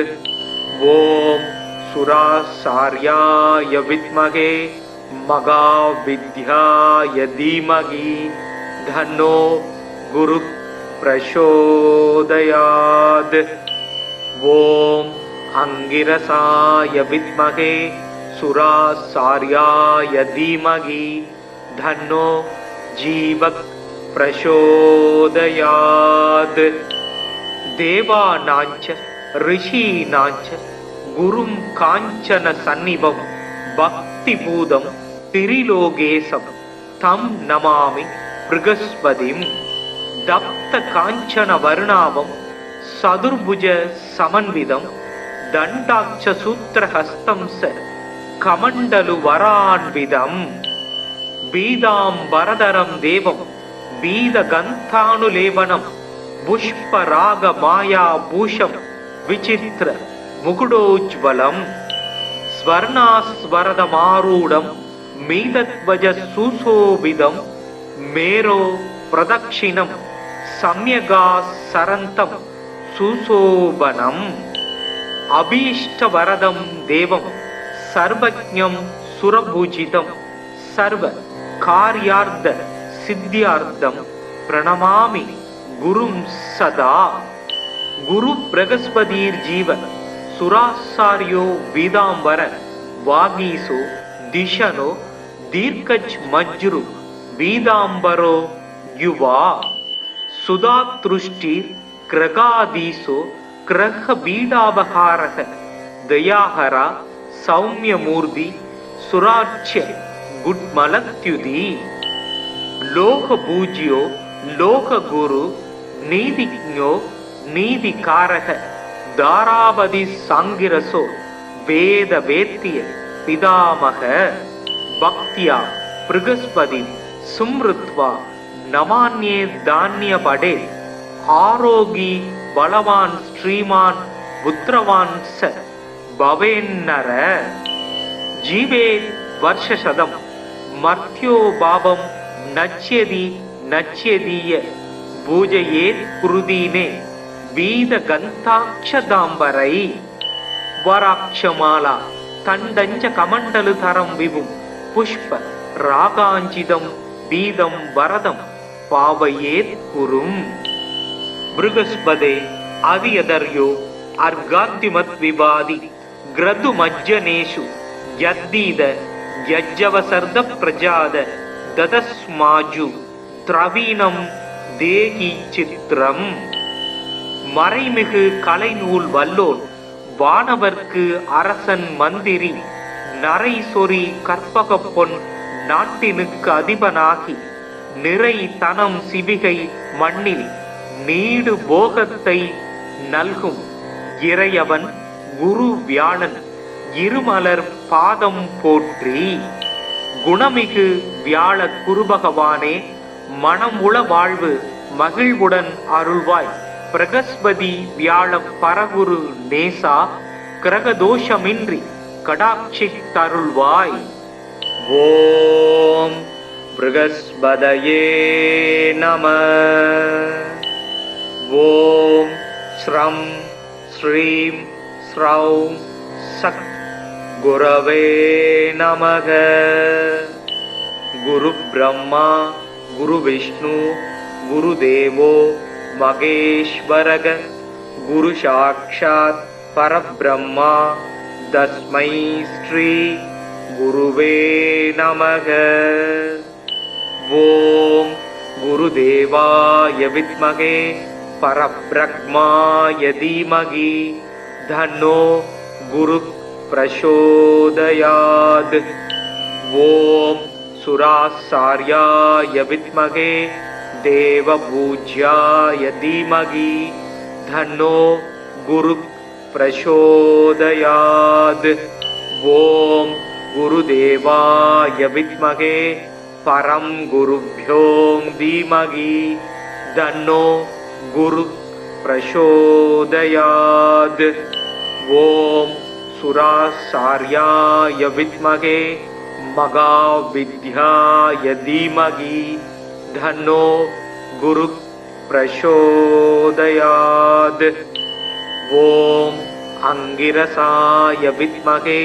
ஓம் சுராசார்யாய வித்மகே மகாவித்யாய தீமகி தன்னோ குரு பிரசோதயாத். ஓம் அங்கிரசாய வித்மகே சுராசார்யாய தீமகி தன்னோ ஜீவக் பிரசோதயாத். தேவானாஞ்ச ரிஷீனாஞ்ச குரும் காஞ்சன சந்நிபம் பக்தி பூதம் திரிலோகேசம் தம் நமாமி பிருகஸ்பதிம். தப்த காஞ்சன வருணாவம் சதுர்புஜ சமன்விதம் தண்டாட்ச சூத்திரஹஸ்தம் ச கமண்டலு வரான்விதம். பீதாம்பரதரம் தேவம் பீத கந்தானுலேபனம் புஷ்பராக மாயா பூஷம் விசித்திர முகுடோஜ்வலம். ஸ்வர்ணாஸ்வரதமாரூடம் மீதத்வஜ சுசோபிதம் மேரோ பிரதக்ஷிணம் சம்யகா சரந்தம் சுசோபனம். அபீஷ்டவரதம் தேவம் சர்வஜ்ஞம் சுரபூஜிதம் சர்வ கார்யார்த்த சித்தியார்த்தம் பிரணமாமி குரும் சதா. குரு பிரகஸ்பதீர் ஜீவ சுராசாரியோ வீதாம்பர வாகீசோ திஷனோ தீர்க்கஜ் மஜ்ரு வீதாம்பரோ யுவா. சுதாத்ருஷ்டிர் கிரகாதீசோ கிரக பீடாபகாரக தயாஹரா சௌமியமூர்த்தி சுராட்சிய குட்மலத்யுதி. லோக பூஜ்யோ லோக குரு நீதிஜ்ஞோ நீதிகாரக தாராபதி சாங்கிரசோ வேத வேத்திய பிதாமக. பக்தியா பிருகஸ்பதி சும்ருத்வா நமான்யே தானிய படே. ஆரோகி பலவான் ஸ்ரீமான் புத்திரவான் ச பவேன்னர. ஜீவே வர்ஷசதம் மர்த்யோ பாபம் நச்யதி நச்யதீய பூஜையேத் குருதீனே வீத கந்தாட்சதாம்பரை. வராட்சமாலா தண்டஞ்ச கமண்டலு தரம் விபும் புஷ்ப ராகாஞ்சிதம் பீதம் வரதம் பாவயேத் குரும். பிருகஸ்பதே அதியதர்யோ அர்காத்திமத் விவாதி கிரது மஜ்ஜனேஷு யத்தீத யஜ்ஜவசர்த பிரஜாத ததஸ்மாஜு திரவீணம் தேகி சித்திரம். மறைமிகு கலைநூல் வல்லோன் வானவர்க்கு அரசன் மந்திரி நரை சொறி கற்பக பொன் நாட்டினுக்கு அதிபனாகி நிறை தனம் சிவிகை மண்ணில் நீடு போகத்தை நல்கும் இறையவன் குரு வியாழன் இருமலர் பாதம் போற்றி. குணமிகு வியாழ குருபகவானே, மனமுள வாழ்வு மகிழ்வுடன் அருள்வாய். பிரகஸ்பதி வியாழ பரகுரு நேசா, கிரகதோஷமின்றி கடாட்சித் தருள்வாய். ஓம் பிருகஸ்பதயே நம. ஓம் ஸ்ரம் ஸ்ரீம் ஸ்ரௌம் சக் குரவே நமக. குரு பிரம்மா குரு விஷ்ணு குரு தேவோ மகேஸ்வரக. குரு சாக்ஷாத் பரபிரம்மா தஸ்மை ஸ்ரீ குருவே நமக. ஓம் குருதேவாய வித்மகே பரப்ரக்மாய தீமகி தன்னோ குரு பிரசோதயாத். ஓம் சுராசார்யாய வித்மகே தேவபூஜ்யாய தீமகி தன்னோ குரு பிரசோதயாத். ஓம் குருதேவாய வித்மகே பரம் குருभ्यों தீமகி தன்னோ குரு பிரசோதயாத். ஓம் சுராசார்யாய வித்மகே மகாவித்யாய தீமகி தன்னோ குரு பிரசோதயாத். ஓம் அங்கிரசாய வித்மகே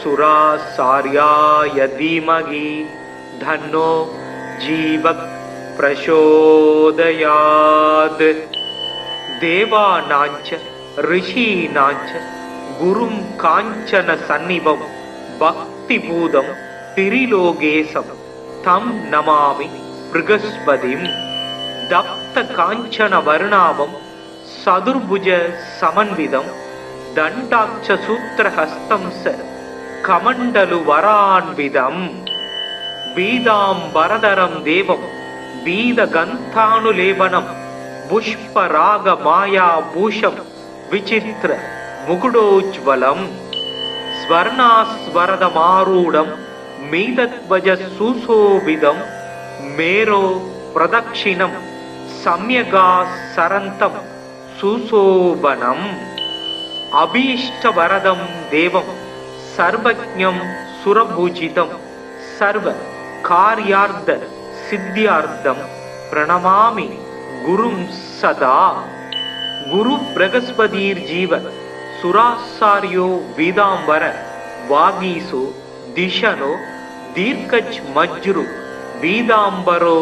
சுராசார்யாய தீமகி தன்னோ ஜீவக் பிரசோதயாத். தேவானாஞ்ச ரிஷீனாஞ்ச குரும் காஞ்சன சந்நிபம் பக்தி பூதம் திரிலோகேசம் தம் நமாமி பிருகஸ்பதிம். தப்த காஞ்சன வர்ணாபம் சதுர்புஜ சமன்விதம் தண்டாட்ச சூத்திரஹஸ்தம் ச கமண்டலு வரான்விதம். பீதாம்பரதரம் தேவம் பீத கந்தானுலேபனம் புஷ்பராக மாயா பூஷம் விசித்திர முகுடோஜ்வலம். ஸ்வர்ணாஸ்வரதமாரூடம் மீதத்வஜ சுசோபிதம் மேரோ பிரதக்ஷிணம் சம்யகா சரந்தம் சுசோபனம். அபீஷ்டவரதம் தேவம் சர்வஜ்ஞம் சுரபூஜிதம் சர்வ கார்யார்த்த சித்தியார்த்தம் பிரணமாமி குரும் சதா. குரு பிரகஸ்பதீர் ஜீவ சுராசாரியோ வீதாம்பர வாகீசோ திஷனோ தீர்க்கஜ் மஜ்ரு வீதாம்பரோ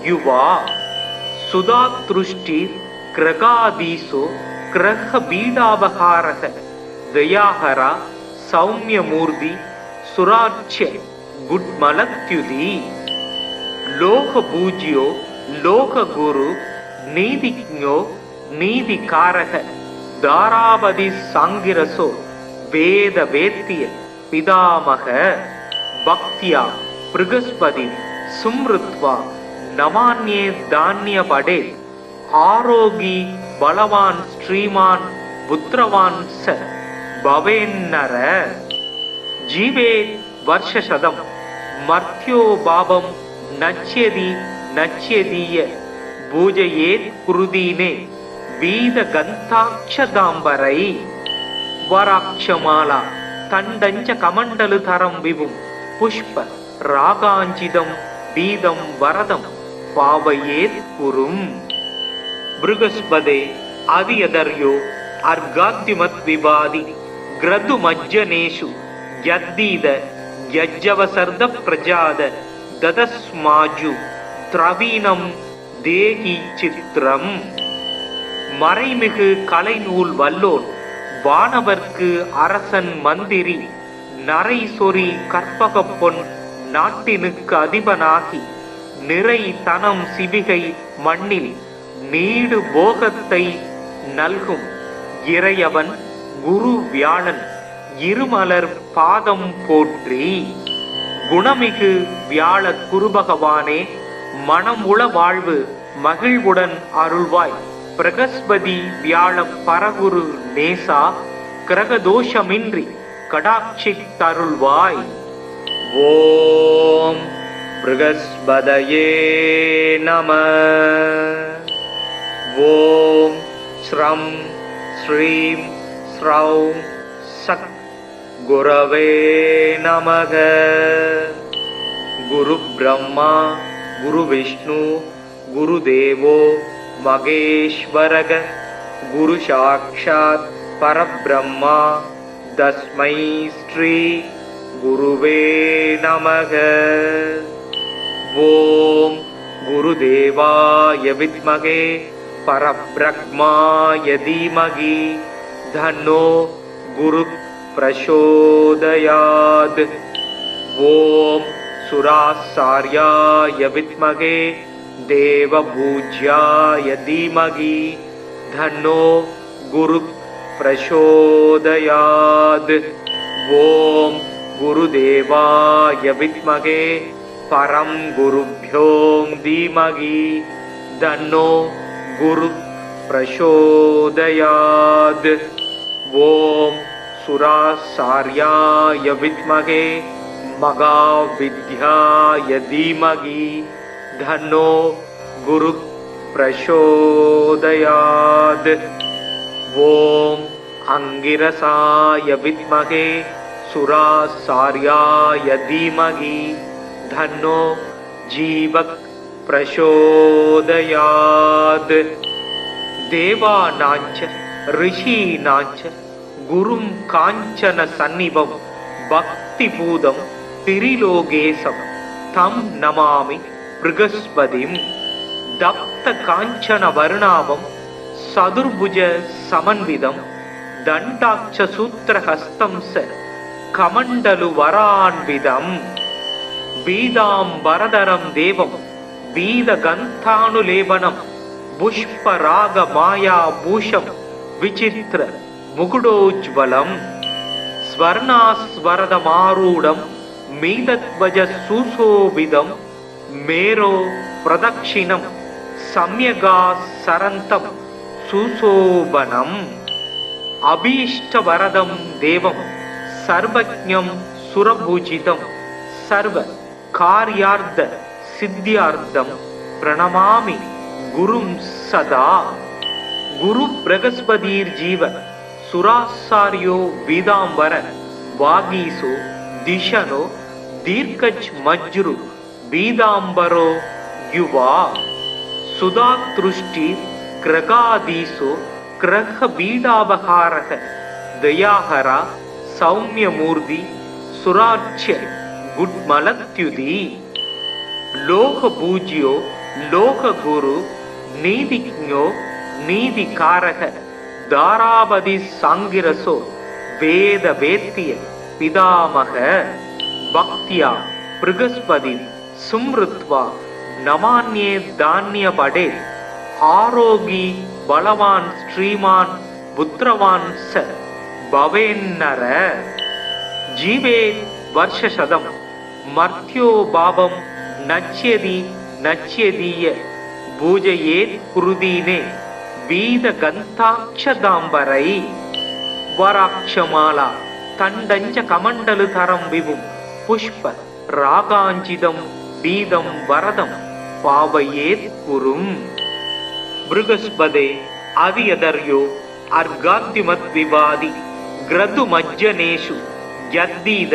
யுவா. சுதாத்ருஷ்டி கிரகாதீசோ கிரக பீடாபகாரக தயாஹரா சௌமியமூர்த்தி சுராட்சிய குட்மலத்யுதி. லோக பூஜ்யோ லோக குரு நீதிஜ்ஞோ நீதிகாரக தாராபதி சாங்கிரசோ வேத வேத்திய பிதாமக. பக்தியா பிருகஸ்பதி சும்ருத்வா நமான்யே தானிய படே. ஆரோகி பலவான் ஸ்ரீமான் புத்திரவான் ச பவேன்னர. ஜீவே வர்ஷசதம் மர்த்யோ பாபம் நச்யதி நச்யதீய பூஜையேத் குருதீனே வீத கந்தாட்சதாம்பரை. வராட்சமாலா தண்டஞ்ச கமண்டலு தரம் விபும் புஷ்ப ராகாஞ்சிதம் பீதம் வரதம் பாவயேத் குரும். பிருகஸ்பதே அதியதர்யோ அர்காத்திமத் விவாதி கிரது மஜ்ஜனேஷு யத்தீத யஜ்ஜவசர்த பிரஜாத ததஸ்மாஜு திரவீனம் தேகி சித்திரம். மறைமிகு கலைநூல் வல்லோன் வானவர்க்கு அரசன் மந்திரி நரை சொறி கற்பகப் பொன் நாட்டினுக்கு அதிபனாகி நிறை தனம் சிவிகை மண்ணில் நீடு போகத்தை நல்கும் இறையவன் குரு வியாழன் இருமலர் பாதம் போற்றி. குணமிகு வியாழ குருபகவானே, மனமுள வாழ்வு மகிழ்வுடன் அருள்வாய். பிரகஸ்பதி வியாழ பரகுரு நேசா, கிரகதோஷமின்றி கடாட்சித்தருள்வாய். ஓம் ப்ருகஸ்பதயே நம. ஓம் ஸ்ரம் ஸ்ரீம் ஸ்ரௌம் சத் குரவே நமக. குரு பிரம்மா குரு விஷ்ணு குரு தேவோ மகேஸ்வரக. குரு சாக்ஷாத் பரபிரம்மா தஸ்மை ஸ்ரீ குருவே நமக. ஓம் குருதேவாய வித்மகே பரப்ரக்மாய தீமகி தன்னோ குரு பிரசோதயாத். ஓம் சுராசார்யாய வித்மகே தேவபூஜ்யாய தீமகி தன்னோ குரு பிரசோதயாத். ஓம் குருதேவாய வித்மகே பரம் குருப்யோ தீமகி தன்னோ குரு பிரசோதயாத். ஓம் சுராசார்யாய வித்மகே மகாவித்யாய தீமகி தன்னோ குரு பிரசோதயாத். ஓம் அங்கிரசாய வித்மகே சுராசார்யாய தீமகி தன்னோ ஜீவக் பிரசோதயாத். தேவானாஞ்ச ரிஷீனாஞ்ச குரும் காஞ்சன சந்நிபம் பக்தி பூதம் திரிலோகேசம் தம் நமாமி ப்ருகஸ்பதிம். தப்த காஞ்சன வருணாபம் சதுர்புஜ சமன்விதம் தண்டாட்ச சூத்திரஹஸ்தம் ச கமண்டலு வரான்விதம். பீதாம்பரதரம் தேவம் பீதகந்தானுலேபனம் புஷ்பராக மாயா பூஷம் விசித்திர முகுடோஜ்வலம். ஸ்வர்ணாஸ்வரதமாரூடம் மீதத்வஜ சுசோபிதம் மேரோ பிரதக்ஷிணம் சம்யகா சரந்தம் சுசோபனம். அபீஷ்டவரதம் தேவம் சர்வஜ்ஞம் சுரபூஜிதம் சர்வ கார்யார்த்த சித்தியார்த்தம் பிரணமாமி குரும் சதா. குரு பிரகஸ்பதீர் ஜீவ சுராசாரியோ வீதாம்பர வாகீசோ திஷனோ தீர்க்கஜ் மஜ்ரு வீதாம்பரோ யுவா. சுதாத்ருஷ்டி கிரகாதீசோ கிரக பீடாபகாரக தயாஹரா சௌமியமூர்த்தி சுராட்சிய குட்மலத்யுதி. லோக பூஜ்யோ லோக குரு நீதிஜ்ஞோ நீதிகாரக தாராபதி சாங்கிரசோ வேத வேத்திய பிதாமக. பக்தியா ப்ருகஸ்பதி சும்ருத்வா நமான்யே தானிய படே. ஆரோகி பலவான் ஸ்ரீமான் புத்திரவான் ச பவேன்னர. ஜீவே வர்ஷசதம் மர்த்யோ பாபம் நச்யதி நச்யதீய பூஜையேத் குருதீனே வீத கந்தாட்சதாம்பரை. வராட்சமாலா தண்டஞ்ச கமண்டலு தரம் விபும் புஷ்ப ராகாஞ்சிதம் பீதம் வரதம் பாவையேத் குரும். ப்ருகஸ்பதே அவியதர்யோ அர்காத்திமத் விவாதி கிரது மஜ்ஜனேஷு யத்தீத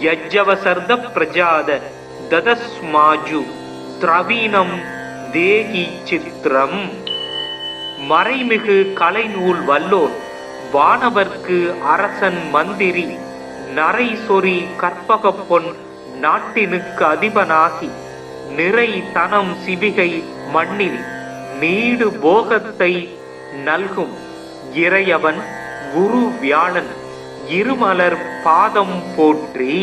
யஜ்ஜவசர்த பிரஜாத ததஸ்மாஜு திரவீனம் தேகி சித்திரம். மறைமிகு கலைநூல் வல்லோர் வானவர்க்கு அரசன் மந்திரி நரை சொறி கற்பக பொன் நாட்டினுக்கு அதிபனாகி நிறை தனம் சிவிகை மண்ணில் நீடு போகத்தை நல்கும் இறையவன் குரு வியாழன் இருமலர் பாதம் போற்றி.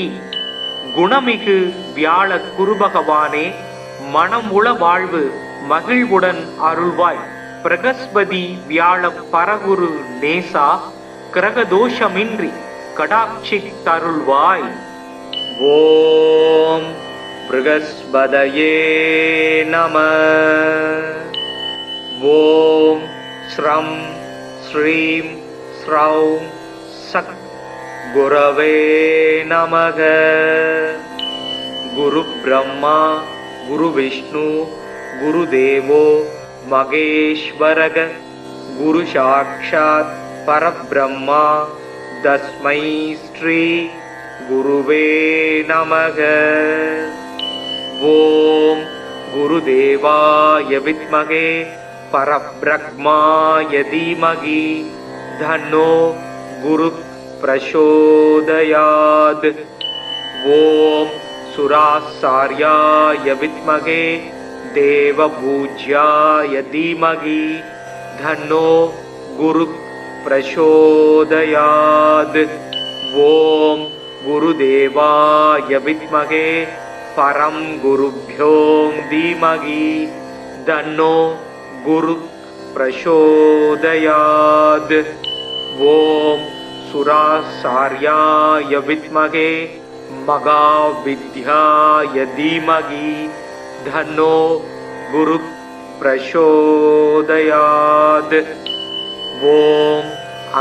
குணமிகு வியாழ குருபகவானே, மனமுள வாழ்வு மகிழ்வுடன் அருள்வாய். பிரகஸ்பதி வியாழ பரகுரு நேசா, கிரகதோஷமின்றி கடாட்சி தருள்வாய். ஓம் ப்ருகஸ்பதயே நம. ஓம் ஸ்ரம் ஸ்ரீம் ஸ்ரௌம் சத் குரவே நமக. குரு பிரம்மா குரு விஷ்ணு குரு தேவோ மகேஸ்வரக. குரு சாக்ஷாத் பரபிரம்மா தஸ்மை ஸ்ரீ குருவே நமக. ஓம் குருதேவாய வித்மகே பரப்ரக்மாய தீமகி தன்னோ குரு பிரசோதயாத். ஓம் சுராசார்யாய வித்மகே தேவபூஜ்யாய தீமகி தன்னோ குரு பிரசோதயாத். ஓம் குருதேவாய வித்மகே பரம் குருப்யோ தீமகி தன்னோ குரு பிரசோதயாத். ஓம் சுராசார்யாய வித்மகே மகாவித்யாய தீமகி தன்னோ குரு பிரசோதயாத். ஓம்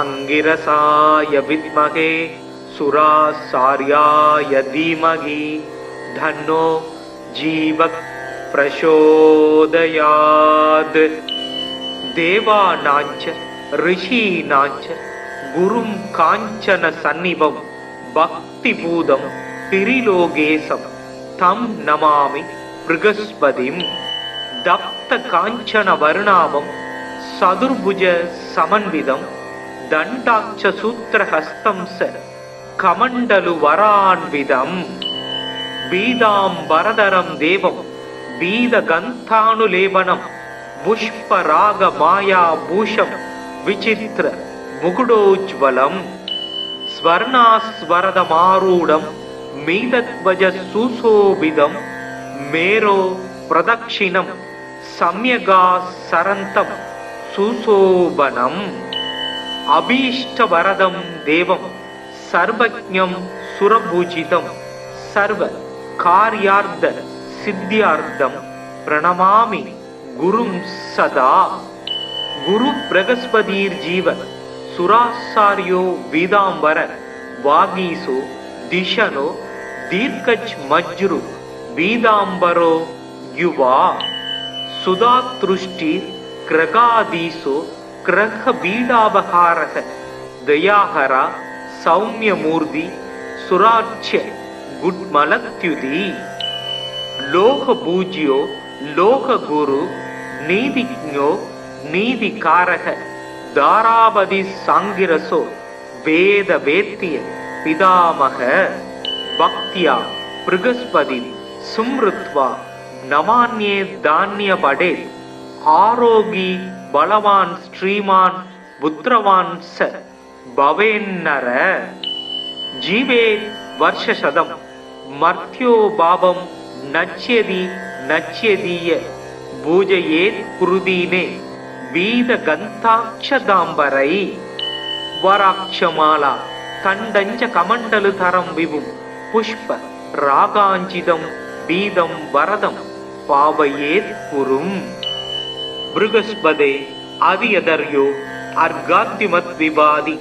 அங்கிரசாய வித்மகே சுராசார்யாய தீமகி தன்னோ ஜீவ பிரசோதயாத். தேவானாஞ்ச ரிஷீனாஞ்ச குரும் காஞ்சன சந்நிபம் பக்தி பூதம் திரிலோகேசம் தம் நமாமி ப்ருகஸ்பதிம். தப்த காஞ்சன வர்ணாபம் சதுர்புஜ சமன்விதம் தண்டாட்ச சூத்திரஹஸ்தம் ச கமண்டலு வரான்விதம். பீதாம்பரதரம் தேவம் பீத கந்தானுலேபனம் புஷ்பராக மாயா பூஷம் விசித்திர முகுடோஜ்வலம். ஸ்வர்ணாஸ்வரதமாரூடம் மீதத்வஜ சுசோபிதம் மேரோ பிரதக்ஷிணம் சம்யகா சரந்தம் சுசோபனம். அபீஷ்டவரதம் தேவம் சர்வஜ்ஞம் சுரபூஜிதம் சர்வ கார்யார்த்த சித்தியார்த்தம் பிரணமாமி குரும் சதா. குரு பிரகஸ்பதீர் ஜீவ சுராசாரியோ வீதாம்பர வாகீசோ திஷனோ தீர்க்கச் மஜ்ரு வீதாம்பரோ யுவா. சுதாத்ருஷ்டி கிரகாதீசோ கிரக பீடாபகாரக தயாஹரா சௌமியமூர்த்தி சுராட்சிய குட்மலத்யுதி. லோக பூஜ்யோ லோக குரு நீதிஜ்ஞோ நீதிகாரக தாராபதி சாங்கிரசோ வேத வேத்திய பிதாமக. பக்தியா ப்ருகஸ்பதி சும்ருத்வா நமான்யே தானிய படே. ஆரோகி பலவான் ஸ்ரீமான் புத்திரவான் ச பவேன்னர. ஜீவே வர்ஷசதம் மர்த்யோ பாபம் நச்யதி நச்யதீய பூஜையேத் குருதீனே வீத கந்தாட்சதாம்பரை. வராட்சமாலா தண்டஞ்ச கமண்டலு தரம் விபும் புஷ்ப ராகாஞ்சிதம் பீதம் வரதம் பாவையேத் குரும். ப்ருகஸ்பதே அதியதர்யோ அர்காத்திமத் விவாதி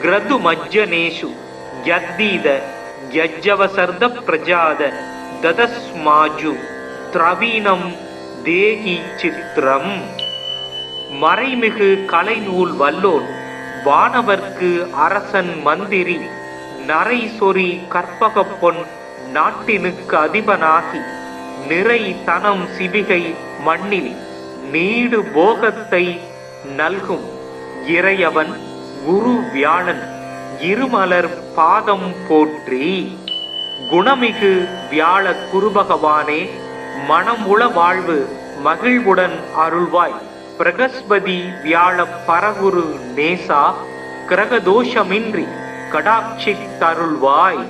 கிரது மஜ்ஜனேஷு யத்தீத யஜ்ஜவசர்த பிரஜாத ததஸ்மாஜு திரவீனம் தேகி சித்திரம். மறைமிகு கலைநூல் வல்லோன் வானவர்க்கு அரசன் மந்திரி நரை சொறி கற்பக பொன் நாட்டினுக்கு அதிபனாகி நிறை தனம் சிவிகை மண்ணில் நீடு போகத்தை நல்கும் இறையவன் குரு வியாழன் இருமலர் பாதம் போற்றி. குணமிகு வியாழ குருபகவானே, மனமுள வாழ்வு மகிழ்வுடன் அருள்வாய். பிரகஸ்பதி வியாழ பரகுரு நேசா, கிரகதோஷமின்றி கடாட்சி தருள்வாய்.